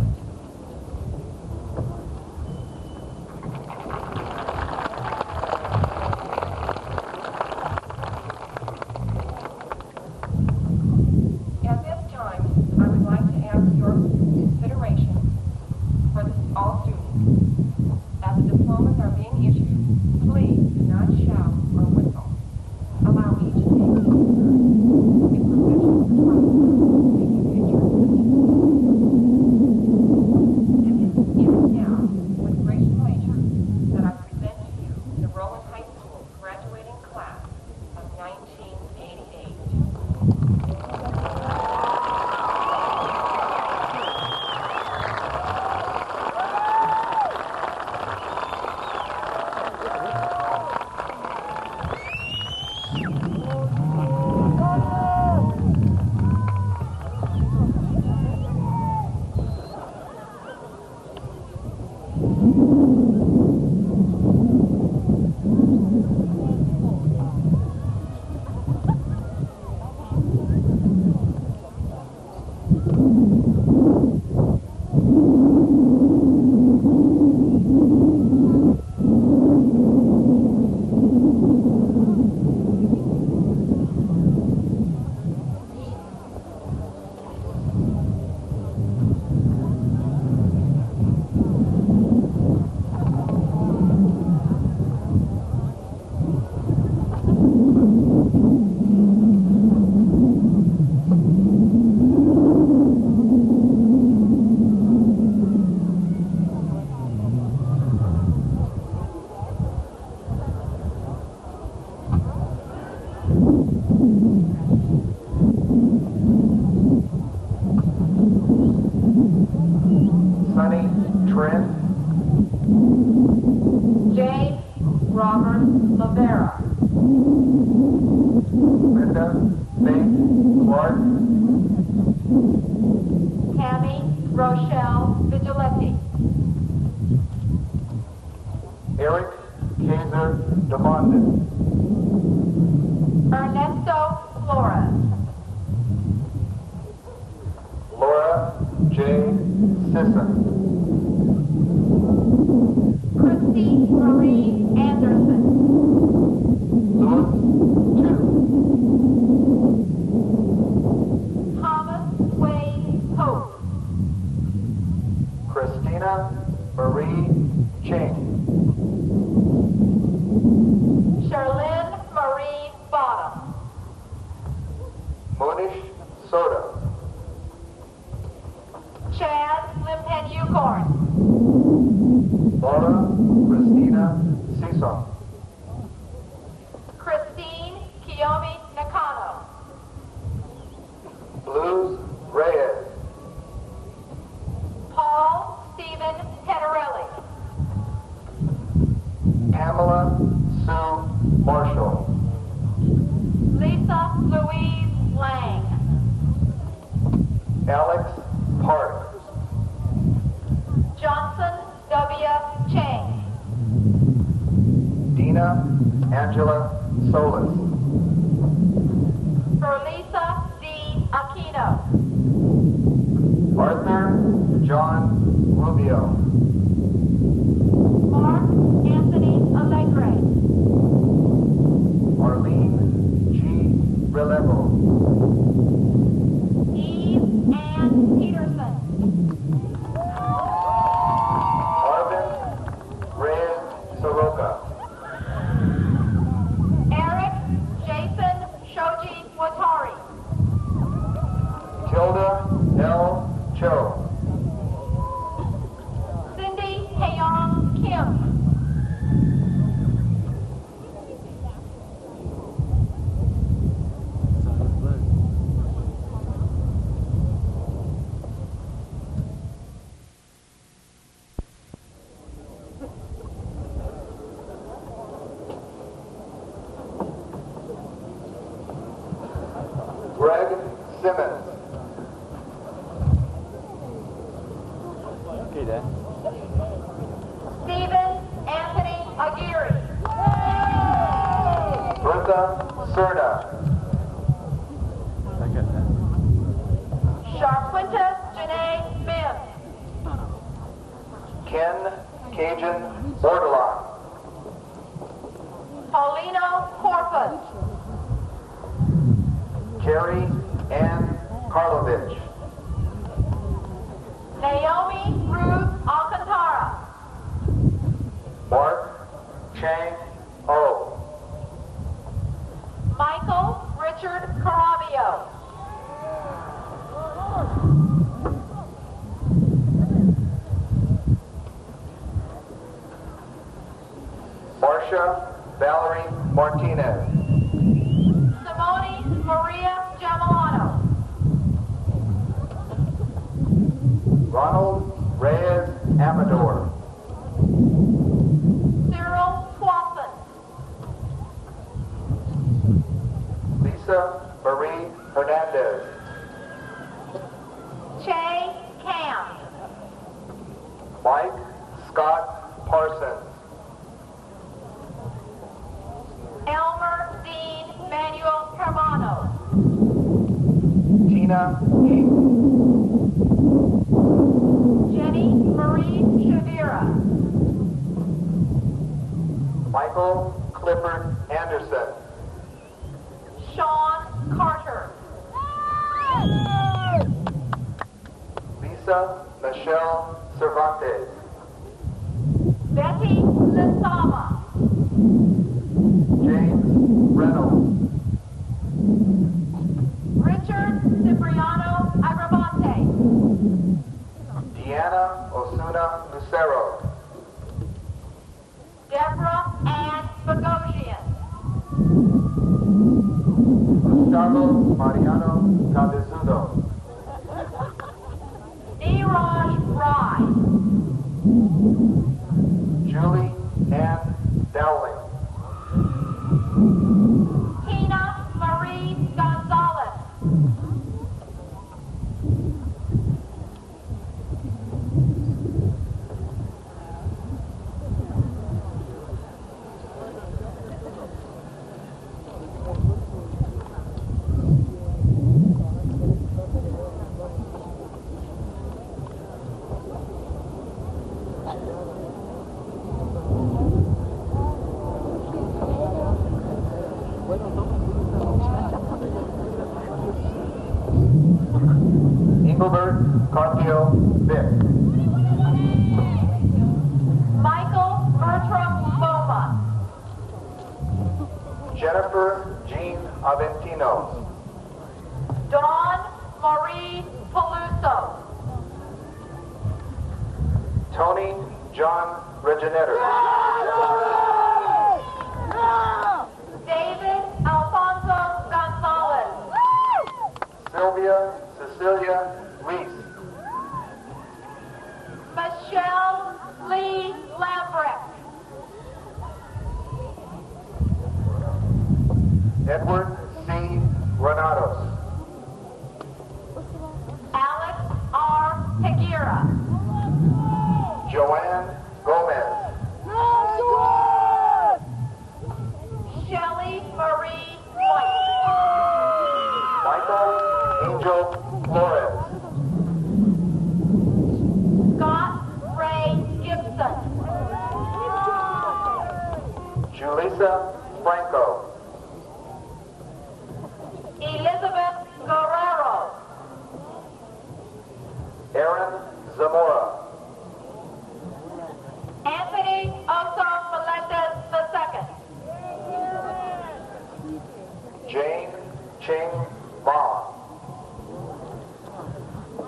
At this time, I would like to ask Sonny Trent. James Robert Lavera. Linda Faith Clark. Tammy Rochelle Vigilante. Eric Kaiser DeMondon. Ernesto Flores. Laura J. Sisson. Christy Marie Anderson. Louis Chu. Thomas Wade Hope. Christina Marie Ching. Charlene Marie Bottom. Monish Soda. Chad Limpen Ucorn. Laura Christina Cison. Christine Kiyomi Nakano. Blues Reyes. Paul Stephen Tetarelli. Pamela Sue Marshall. Lisa Louise Lang. Alex Park. Johnson W. Chang. Dina Angela Solis. Berlisa D. Aquino. Arthur John Rubio. Mark Anthony Allegre. Arlene G. Relevo. Eve Ann Peterson. Arvin Reyes Soroka. Eric Jason Shoji Watari. Tilda L. Cho. Cindy Hayoung Kim. Greg Simmons. Okay, Dad. Stephen Anthony Aguirre. Bertha Serna. Sharquinta Janae Mims. Ken Cajun Bordelon. Paulino Corpus. Carrie Ann Karlovich. Naomi Ruth Alcantara. Mark Chang O. Michael Richard Carabio. Marcia Valerie Martinez. Simone Maria Jamilano. Ronald Reyes Amador. Cyril Swanson. Lisa Marie Hernandez. Che Cam. Mike Scott Parsons. Elmer Dean Manuel Hermano. Tina Heath. Jenny Marie Shavira. Michael Clifford Anderson. Sean Carter. Lisa Michelle Cervantes. Betty Lizama. James Reynolds. Richard Cipriano Agravante. Deanna Osuna Lucero. Deborah Ann Bogosian. Gustavo Mariano Cabezudo. Neeraj Rai. Julie Ann Dowling. Tina Marie Gonzalez. Engelbert Carpio Vick. Michael Bertram Boma. Jennifer Jean Aventino. Dawn Marie Peluso. Tony John Regenetter. David Alfonso Gonzalez. Sylvia Cecilia Reese. Michelle Lee Lambrecht. Edward C. Granados. Alex R. Higuera. Joanne Gomez. Shelley Marie White. Michael Angel Flores. Scott Ray Gibson. Julissa Franco. Elizabeth Guerrero. Aaron Zamora. Anthony Oso Melendez II. Jane Ching Ma.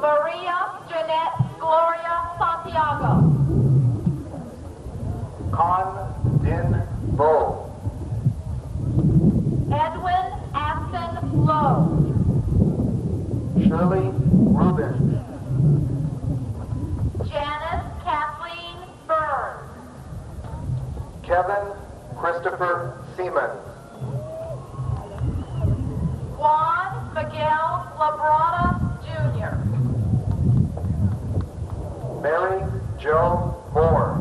Maria Jeanette Gloria Santiago. Con Din Bo. Edwin Aston Lowe. Shirley Rubin. Janice Kathleen Burns. Kevin Christopher Seaman. Juan Miguel Labrada Jr. Mary Jo Moore.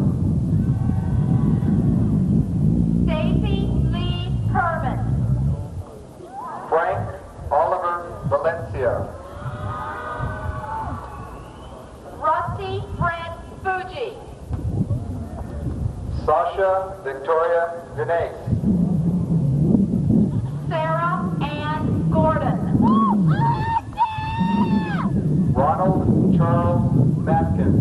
Stacy Lee Herman. Frank Oliver Valencia. Rusty Brent Fuji. Sasha Victoria Denise. Sarah Ann Gordon. Ronald Charles Matkin.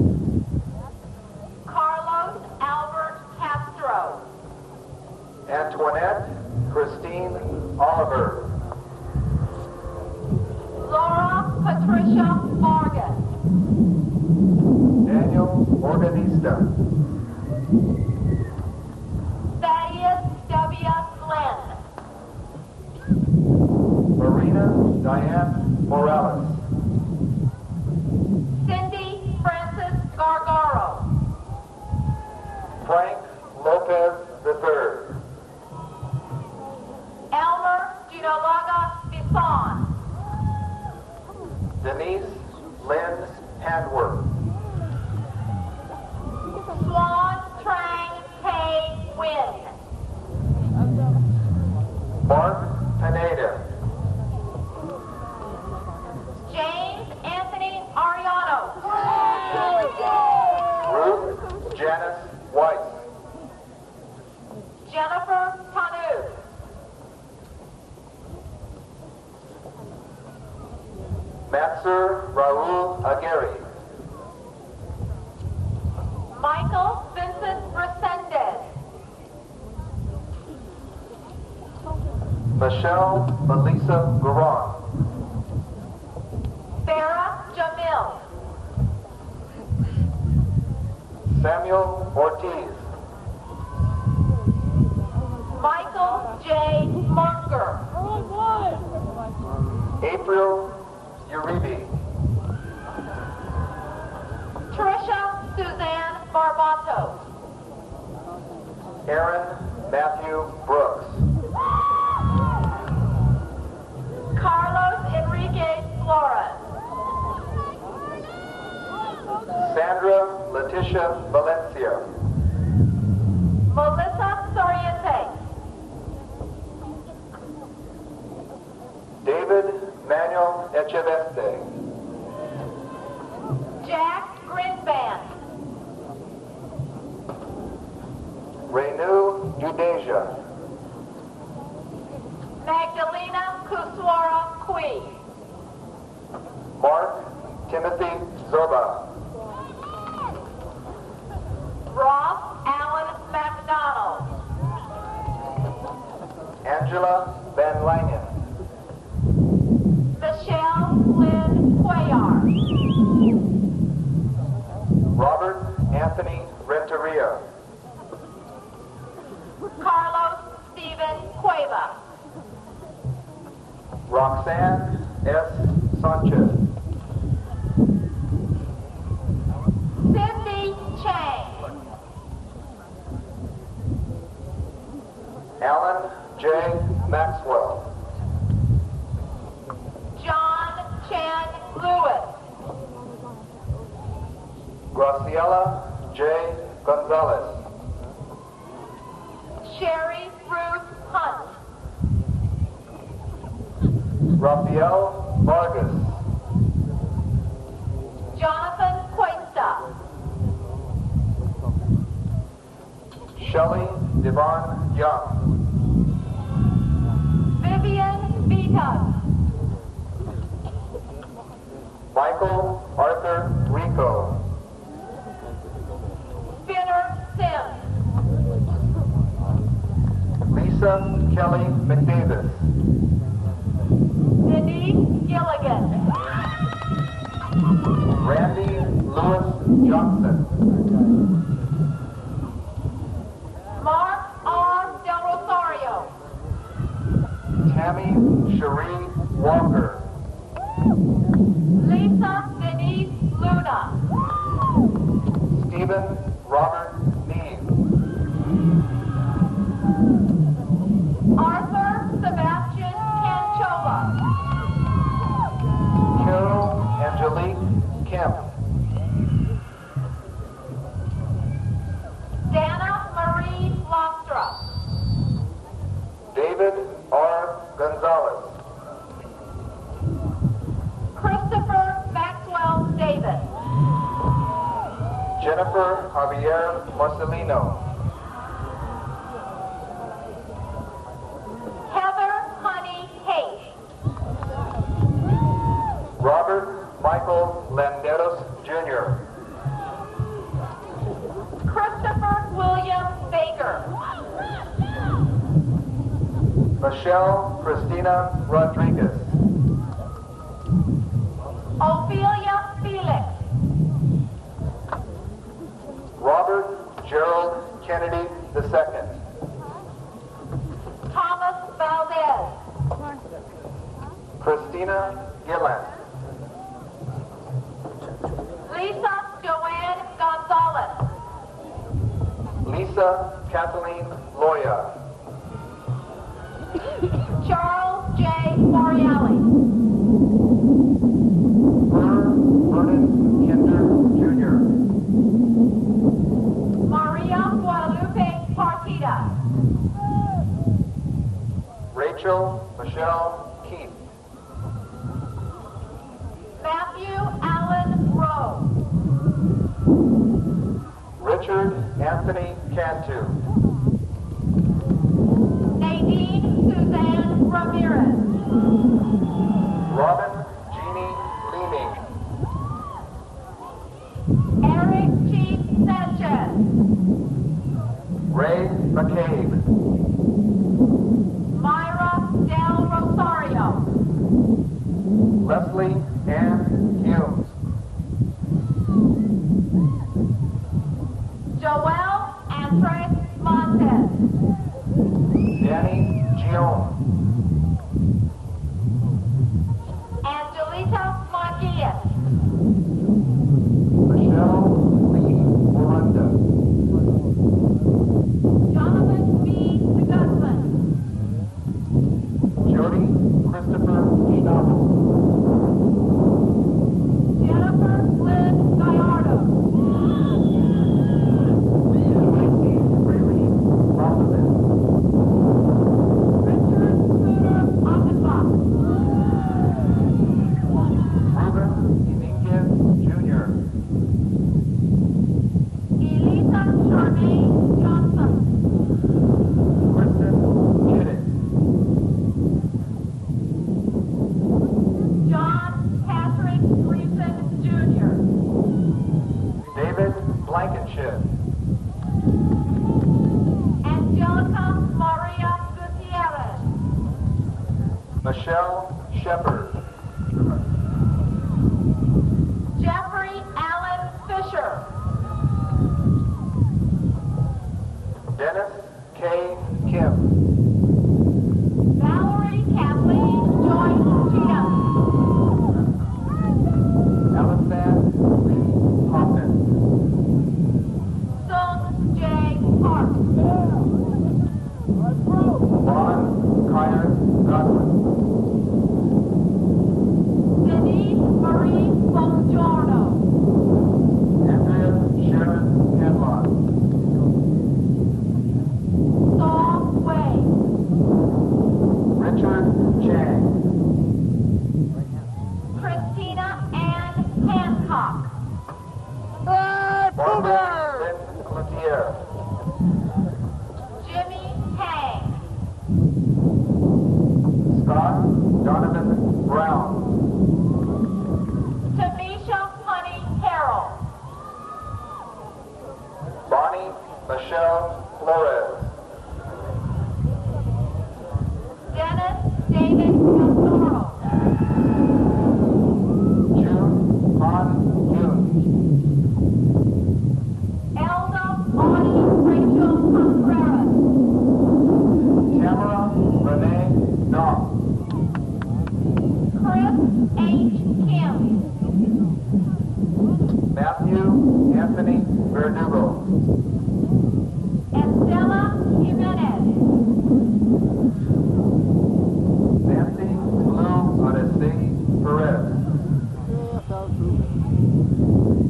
Carlos Albert Castro. Antoinette Christine Oliver. Laura Patricia Morgan. Daniel Organista. Thaddeus W. Glenn. Marina Diane Morales. Cindy Francis Gargaro. Frank Lopez III. Elmer Ginolaga Bisson. Denise Lynn Handworth. Swan Trang Tay Win. Mark Pineda. James Anthony Ariano. Ruth Janice Weiss. Jennifer Tanu. Mansur Raul Aguirre. Michael Vincent Resendez. Michelle Melissa Garon. Farah Jamil. Samuel Ortiz. Michael J. Munger. April Uribe. Trisha Suzanne Barbato. Aaron Matthew Brooks. Carlos Enrique Flores. Sandra Leticia Valencia. Melissa Soriente. David Manuel Echeveste. Jack Grinband. Renu Judeja. Magdalena Kuswara Kui. Mark Timothy Zoba. Ross Allen McDonald. Angela Van Langen. Michelle Lynn Cuellar. Robert Anthony Renteria. Carlos Stephen Cueva. Roxanne S. Sanchez. Cindy Chang. Alan J. Maxwell. John Chan Lewis. Graciela J. Gonzalez. Sherry Ruth Hunt. Rafael Vargas. Jonathan Cuesta. Shelley Devon Young. Vivian Vita. Michael Arthur Rico. Spinner Sims. Lisa Kelly McDavis. Denise Gilligan. Randy Lewis Johnson. Mark R. Del Rosario. Tammy Cherie Walker. Lisa Denise Luna. Stephen Robert Neve. Arthur Sebastian Canchola. Carol Angelique Kemp. Dana Marie Lostra. David R. Gonzalez. Christopher Maxwell Davis. Jennifer Javier Marcelino. Heather Honey Haight. Robert Michael Landeros Jr. Christopher William Baker. Michelle Christina Rodriguez. Ophelia Felix. Robert Gerald Kennedy II. Thomas Valdez. Christina Gillan. Lisa Joanne Gonzalez. Lisa Kathleen Loya. Charles J. Moriali. Vernon Kinder Jr. Maria Guadalupe Partida. Rachel Michelle Keith. Matthew Allen Rowe. Richard Anthony Cantu. Nadine Suzanne Ramirez. Robin Jeannie Leeming. Eric Chief Sanchez. Ray McCabe. Myra Del Rosario. Leslie Ann Humes. Joel Andres Montez. Danny Gion. Shepard. Jeffrey Allen Fisher. Dennis K. Kim. Valerie Kathleen Joyce Cheatham. Alisad Lee Hopkins. Sun J. Park. Vaughn Kyrus Godwin. Denise Marie Bongiorno. Andrea Sharon Hanlon. Saul Way. Richard Chang. Christina Ann Hancock. Barbara Lynn Cloutier. Jimmy Hang. Scott Donovan Brown. Tamisha Honey Harrell. Bonnie Michelle Flores. Dennis David Casoro. June Han Yoon. Elda Audie Rachel Contreras. Tamara Renee Knox. Chris H. Kim. Matthew Anthony Verdugo. Estela Jimenez. Nancy Lou Odyssey Perez.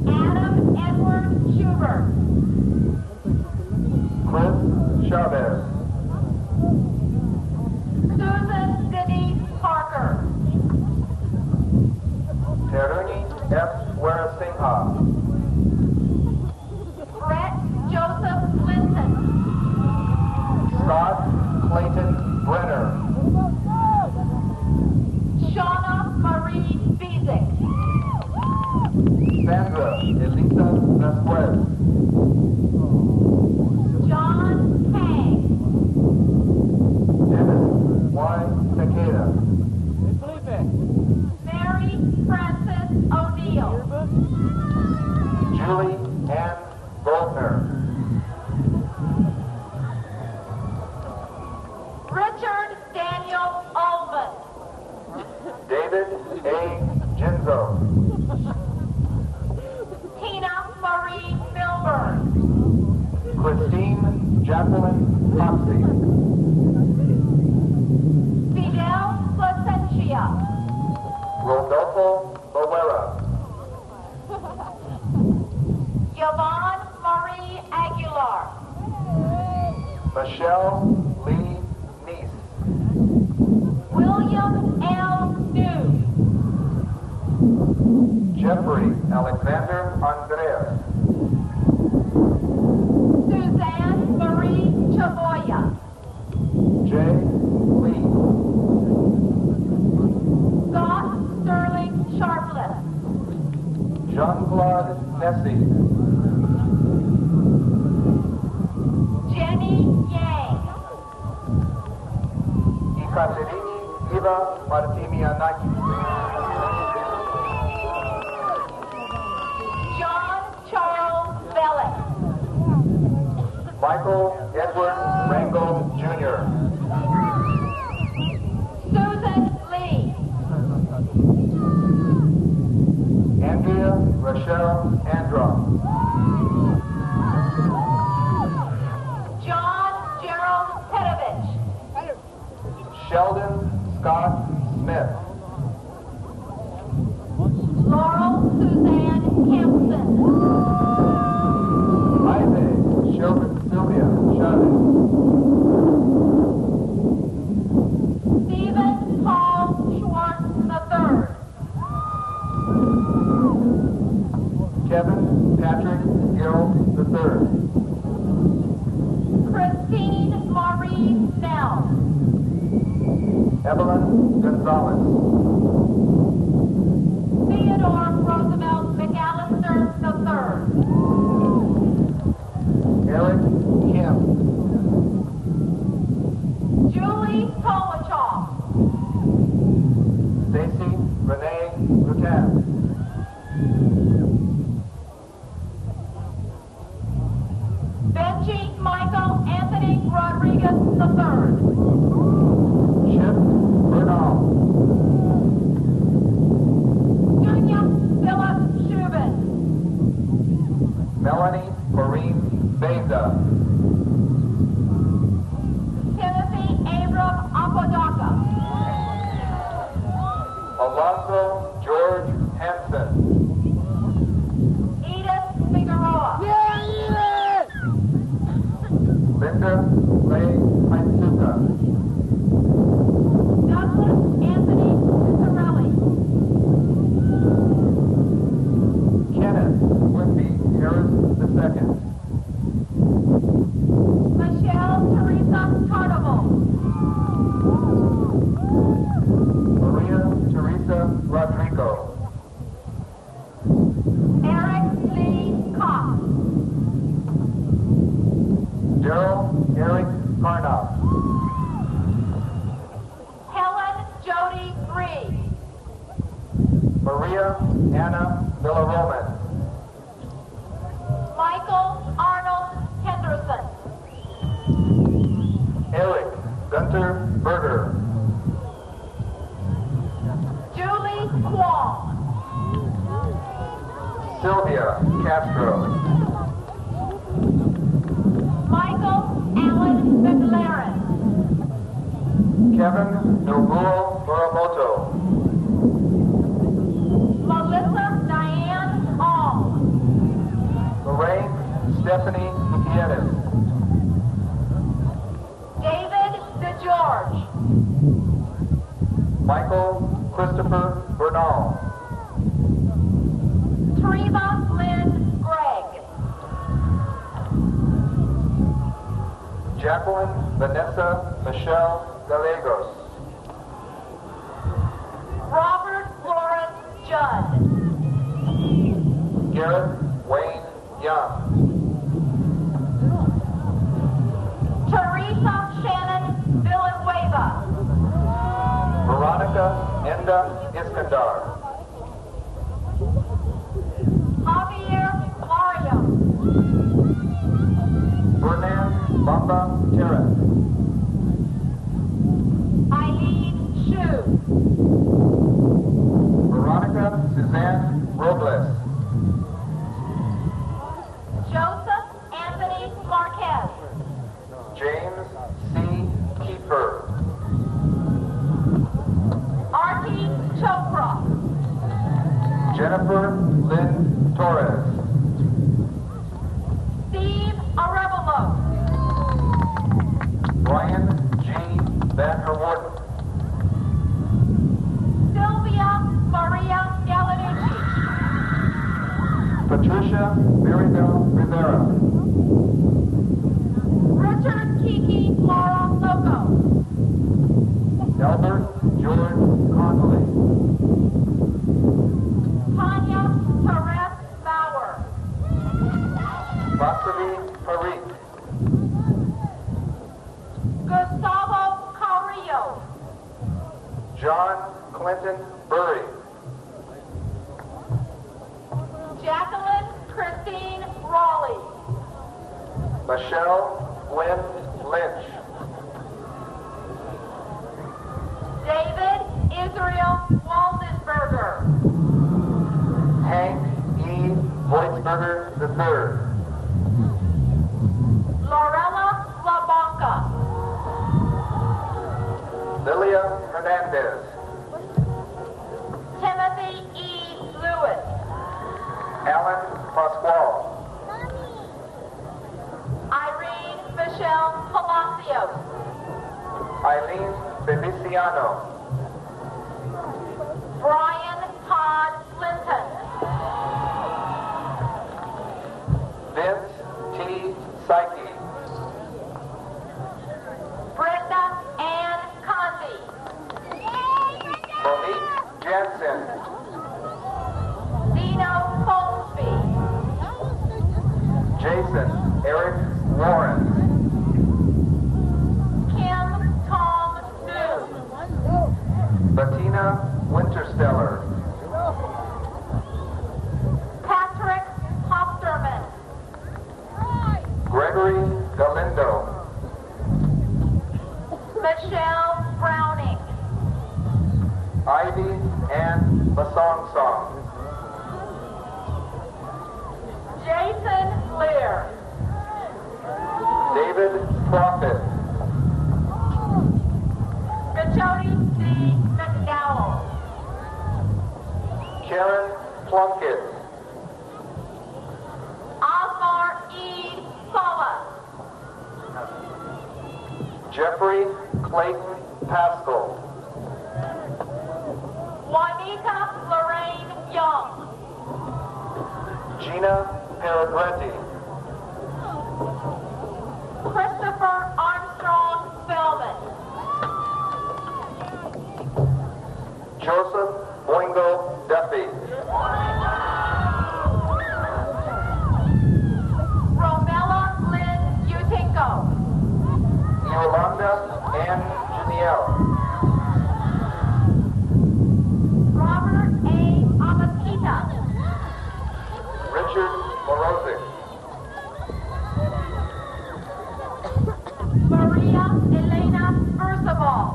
Adam Edward Schubert. Chris Chavez. Susan Denise Parker. Teruni F. Weerasinghe. Brett Joseph Linton. Scott Clayton Brenner. Shauna Marie Bezick. Sandra Elisa Vasquez. John Kang. Dennis Y. Takeda. Mary Frances O'Neill. Julie Ann Goldner. Richard Daniel Alban. David A. Ginzo. Tina Marie Milburn. Christine Jacqueline Foxy. Fidel Placentia. Rodolfo Bowera. Yvonne Marie Aguilar. Michelle Lee Neese. William L. New. Jeffrey Alexander Andreas. Suzanne Marie Chavoya. Jay Lee. Scott Sterling Sharpless. Jean-Claude Nessie. Jenny Yang. Ekaterini Eva Martimianaki. John Charles Bellick. Michael Edward Rango Jr. Susan Lee. Andrea Rochelle Andron. John Gerald Pedovich. Sheldon Scott Smith. Laurel Suzanne Kempson. Isaac Sheldon Sylvia Chavez. Stephen Paul Schwartz III. Kevin Patrick Gill III. Christine Marie Snell. Evelyn Gonzalez. Theodore Roosevelt McAllister III. Eric Kim. Julie Tolochoff. Taft. Benji Michael Anthony Rodriguez III. Chip Bernal. Dunya Philip Shubin. Melanie Maureen Beza. Timothy Abram Apodaca. Alonzo George Hansen. Edith Figueroa. Linda Ray Maitsuka. Douglas Anthony Cicerelli. Kenneth Whitby Harris II. Michelle Teresa Carnival. Maria Teresa Rodrigo. Eric Lee Cox. Daryl Eric Karnoff. Helen Jody Reed. Maria Anna Villaroman. Michael Arnold Henderson. Eric Gunter Berger. Julie Kwong. Sylvia Castro. Michael Allen McLaren. Kevin Nobuo Muramoto. Melissa Diane Ong. Lorraine Stephanie Gutierrez. David DeGeorge. Michael Christopher Bernal. Treva Lynn Gregg. Jacqueline Vanessa Michelle Gallegos. Robert Lawrence Judd. Garrett Wayne Young. Teresa Shannon Villanueva. Veronica Enda Iskandar. Javier Mario. Fernand Bamba Terra. Eileen Shu. Veronica Suzanne Robles. Joseph Anthony Marquez. James C. Kiefer. Artie Chopra. Jennifer Lynn Torres. Steve Arevalo. Brian G. Van der Warden. Sylvia Maria Galanucci. Patricia Maribel Rivera. Richard Kiki Laura Loco. Albert George Connolly. Tanya Therese Bauer. Vasavi Parikh. Gustavo Carrillo. John Clinton Burry. Jacqueline Christine Raleigh. Michelle Gwen Lynch. David Israel Waldenberger. Hank E. Voitsberger III. Lorella LaBonca. Lilia Hernandez. Timothy E. Lewis. Alan Pasquale. Irene Michelle Palacios. Eileen Feliciano. Brian Todd Linton. Vince T. Psyche. Brenda Ann Conti. Monique Jansen. Dino Colsby. Jason Eric Warren. Kim Tom New. Bettina Wintersteller. Michelle Browning. Ivy Ann Basong. Jason Lear. David Prophet. Jody C. McDowell. Karen Plunkett. Osmar E. Sola. Jeffrey Clayton Pascal. Juanita Lorraine Young. Gina Peregretti. Christopher Armstrong Spellman. Joseph Boingo Duffy. Romella Lynn Utinko. Yolanda Ann Janiel. Robert A. Amakita. Richard Morozic. Maria Elena Percival.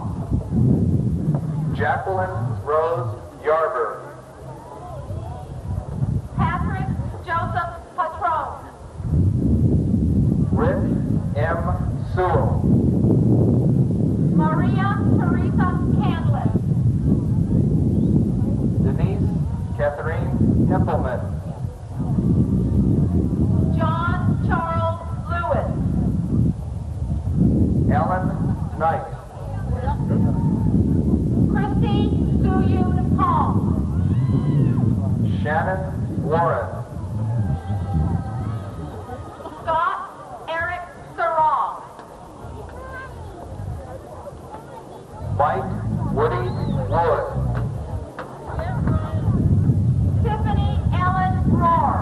Jacqueline Rose Yarber. Patrick Joseph Patron. Rick M. Sewell. Maria Teresa Candless. Denise Catherine Hempelman. John Charles Lewis. Alan Knight. Christy Suyun Hong. Shannon Warren. Scott Eric Sarong. Mike Woody Wood. Tiffany Ellen Rohr.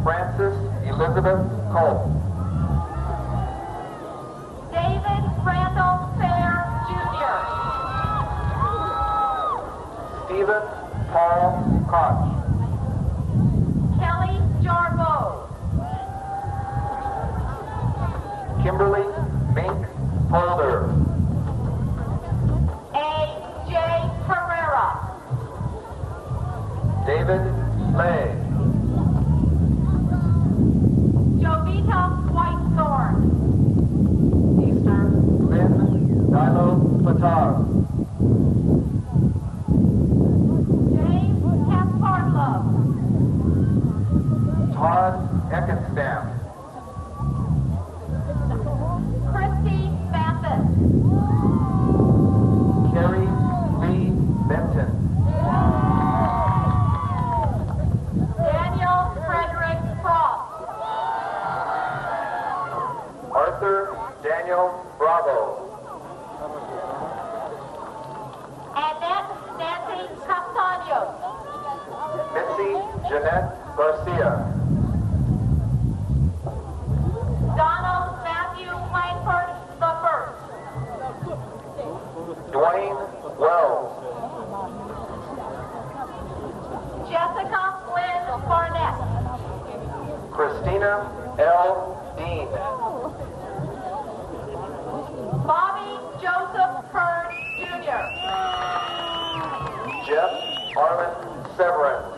Francis Elizabeth Cole. David Randall Fair Jr. Stephen Paul Koch. Kelly Jarbo. Kimberly Mink Holder. A.J. Herrera. David Lay. Jovita Whitethorn. Easter Lynn Dilo Patar. James Kasparlov. Todd Eckenstam. Christy Bassett. Carrie Lee Benton. Daniel Frederick Frost. Arthur Daniel Bravo. Annette Nancy Castaños. Missy Jeanette Garcia. Donald Matthew Langford I. Dwayne Wells. Jessica Lynn Barnett. Christina L. Dean. Bobby Joseph Hearn Jr. Jeff Arlen Severance.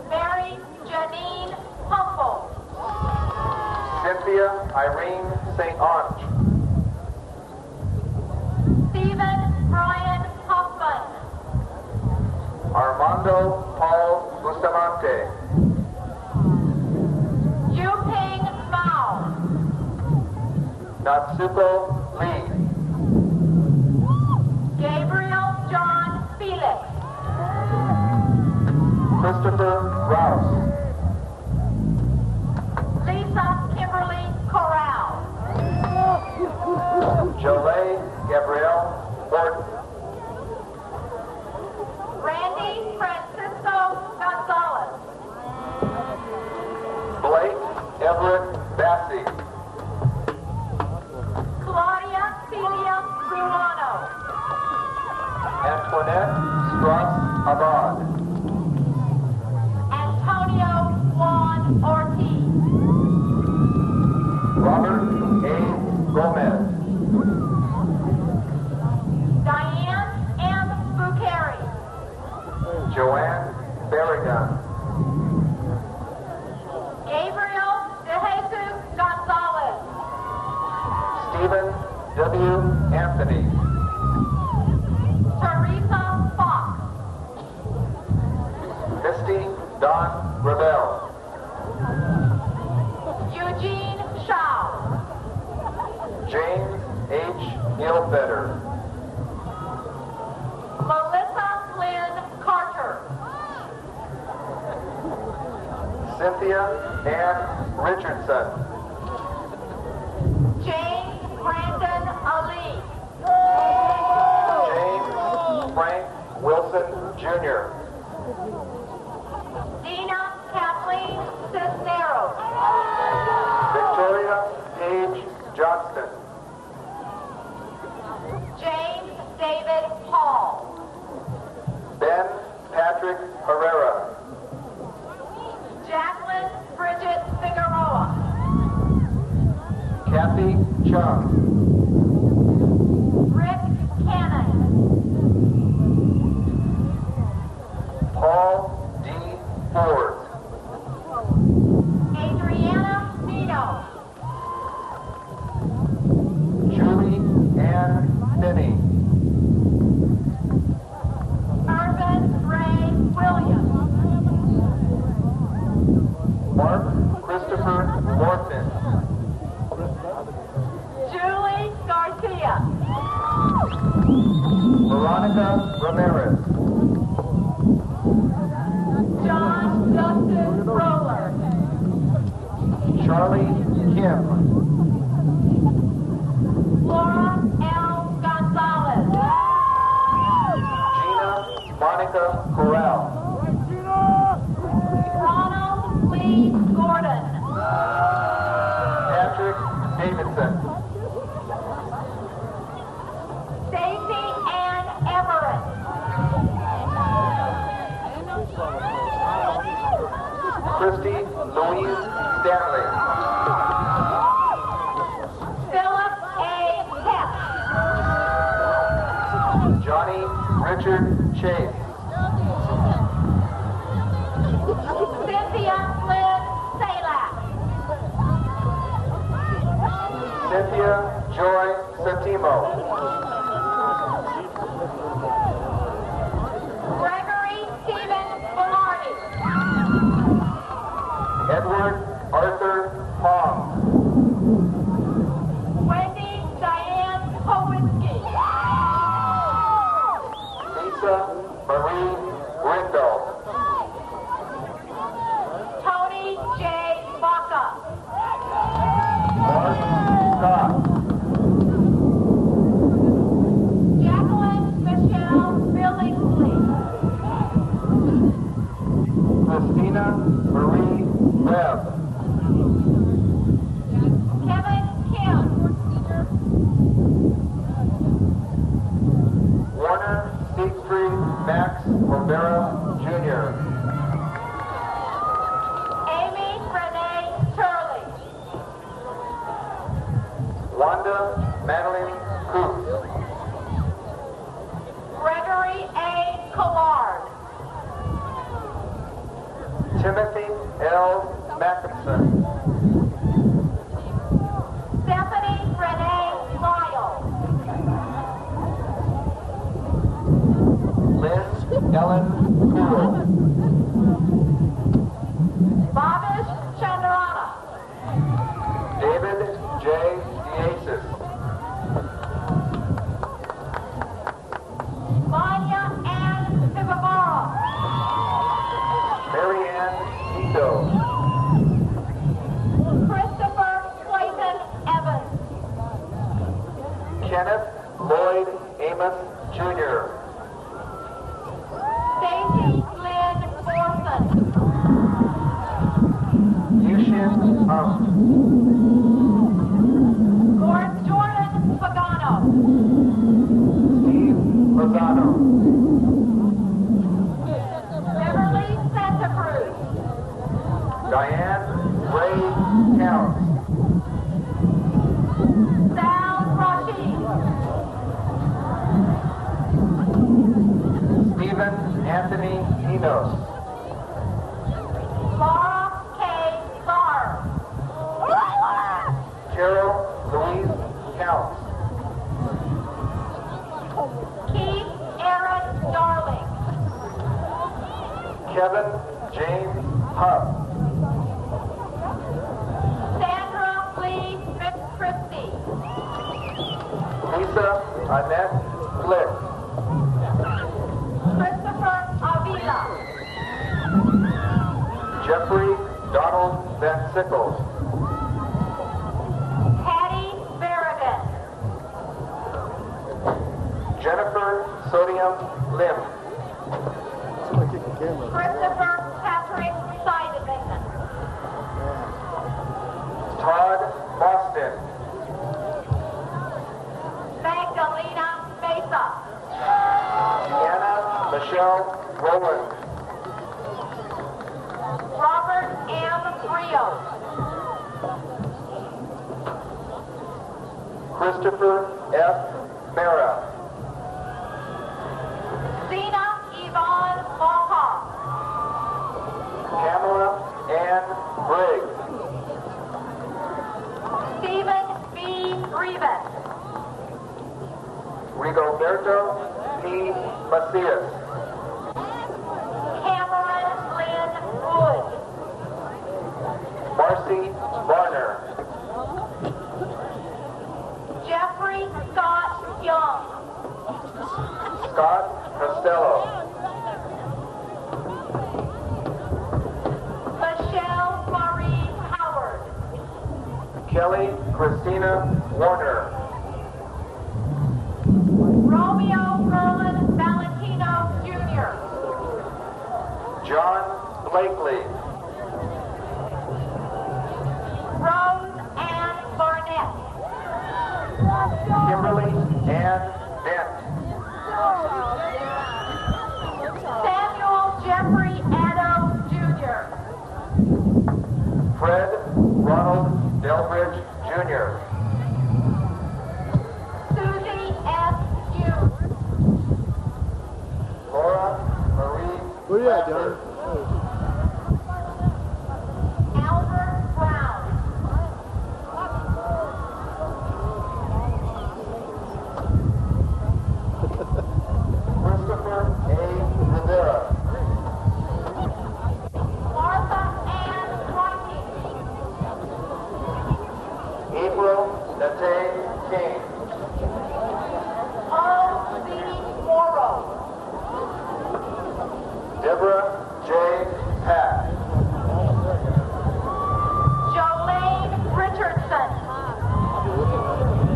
Mary Janine Humble. Cynthia Irene St. Ange. Stephen Brian Huffman. Armando Paul Bustamante. Yuping Mao. Natsuko Lee. Gabriel John Felix. Christopher Rouse. Lisa Kimberly Corral. Jolie Gabrielle Horton. Randy Francisco Gonzalez. Blake Everett Bassey. Claudia Celia Ruano. Antoinette Strauss Abad. Antonio Juan Ortiz. W. Anthony. Teresa Fox. Misty Dawn Ravel. Eugene Shaw. James H. Neilfetter. Melissa Lynn Carter. Cynthia Ann Richardson. James Brandon Ali. James Frank Wilson Jr. Dina Kathleen Cisneros. Victoria Paige Johnston. James David Hall. Ben Patrick Herrera. Jacqueline Bridget Figueroa. Kathy Chung. Rick Cannon. Paul D. Ford. Adriana Nino. Julie Ann Finney. Irvin Ray Williams. Mark Christopher Morfin. Julie Garcia. Veronica Ramirez. John Justin Roller. Charlie Kim. Laura L. Gonzalez. Gina Monica Corral. Ronald Lee Gordon. Patrick Davidson. Stacy Ann Everett. Christy Louise Stanley. Philip A. Hess. Johnny Richard Chase. Cynthia Lynn Salak. Cynthia Joy Satimo. Gregory Stephen Velarde. Edward Arthur Pong. Wendy Diane Kowinski. Lisa Marie Rindall. Tony J. Baca. Mark Scott. Jacqueline Michelle Billingsley. Christina Marie Webb. Kevin Kim. Warner Siegfried Max Rivera Jr. Amy Renee Turley. Wanda Madeline Coops. Gregory A. Collard. Timothy L. Mackinson. Stephanie Renee Lyle. Lynn Ellen Poole. Bhavish Chandrana. David J. Diasis. Manya Ann Vivavara. Mary Ann Ito. Christopher Clayton Evans. Kenneth Lloyd Amos Jr. Stacy Lynn Thorson. Yushin Jordan Pagano. Steve Lozano. Beverly Santa Cruz. Diane Ray Count. Sal Rashid. Stephen Anthony Enos. Laura K. Barr. Carol Louise Counts. Kevin James Huff. Sandra Lee Christie. Lisa Annette Glick. Christopher Avila. Jeffrey Donald Van Sickles. Hattie Berrigan. Jennifer Sodium Lim. Christopher Patrick Seidemann. Todd Boston. Magdalena Mesa. Deanna Michelle Rowland. Robert M. Rios. Christopher F. Mera. Zena Yvonne Malkoff. Pamela Ann Briggs. Stephen B. Rivas. Rigoberto P. Macias. Cameron Lynn Wood. Marcy Varner. Jeffrey Scott Young. Scott Costello. Michelle Marie Howard. Kelly Christina Warner. Romeo Merlin Valentino Jr. John Blakely. Rose Ann Barnett. Kimberly Ann Dent. Samuel Jeffrey Addo Jr. Fred Ronald Delbridge Jr. Susie S. Hughes. Laura Marie Where you at, John? Albert Brown. Christopher A. Rivera. Martha Ann Whiting. April Nate King. O. C. Morrow. Deborah J. Pack. Jolene Richardson.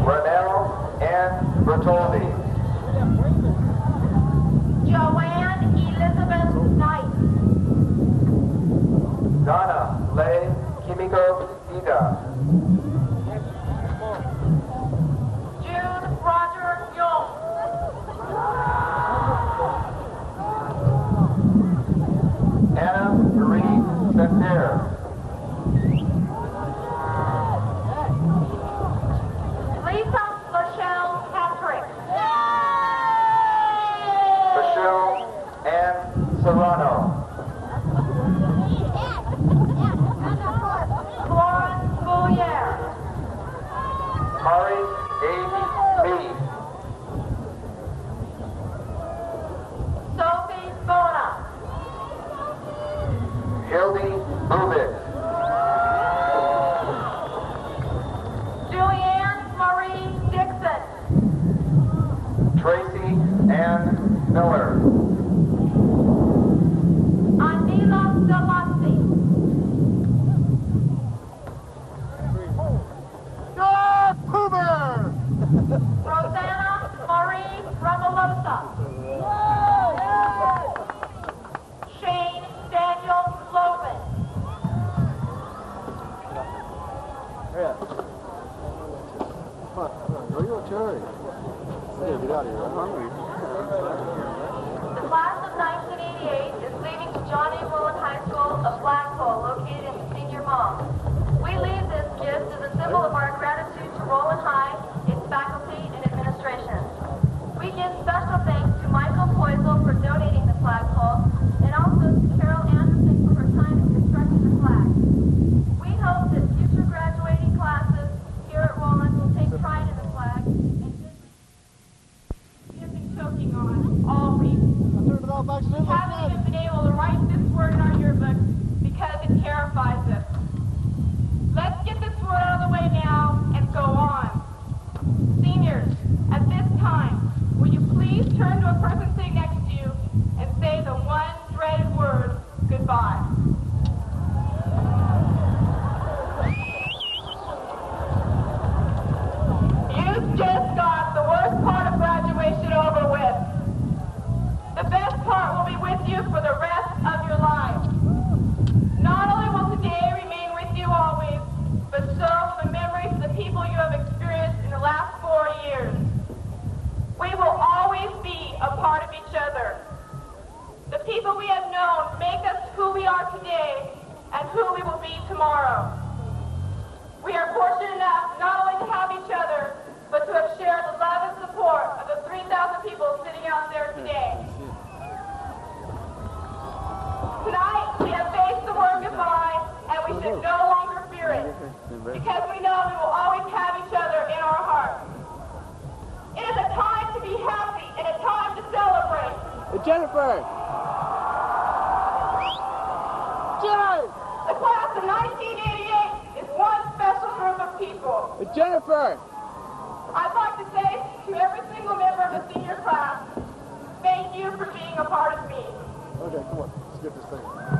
Renell Ann Bertoldi. Joanne Elizabeth Knight. Donna Leigh Kimiko Ida. June Roger Young. Anna Marie Santerre. Lisa Michelle Patrick. Michelle Ann Serrano. Florence Boulier. Kari A. Lee. Sophie Bona. Hildy Bubik. Julianne Marie Dixon. Tracy Ann Miller. Anila Delassi. Rosanna Marie Ramalosa. Shane Daniel Logan. Come on. Where you want to hurry? Get out of here. I'm hungry. The class of 1988 is leaving to John A. Woolen High School of Blackpool, located in the senior mall. We leave this gift as a symbol of our gratitude to Roland High, its faculty, and administration. We give special thanks to Michael Poisel for donating the flagpole, and also to Carol Anderson for her time in constructing the flag. We hope that future graduating classes here at Roland will take pride in the flag and choking on all week. Having been able to write this Jennifer! Jennifer! The class of 1988 is one special group of people. Jennifer! I'd like to say to every single member of the senior class, thank you for being a part of me. Okay, come on. Let's get this thing.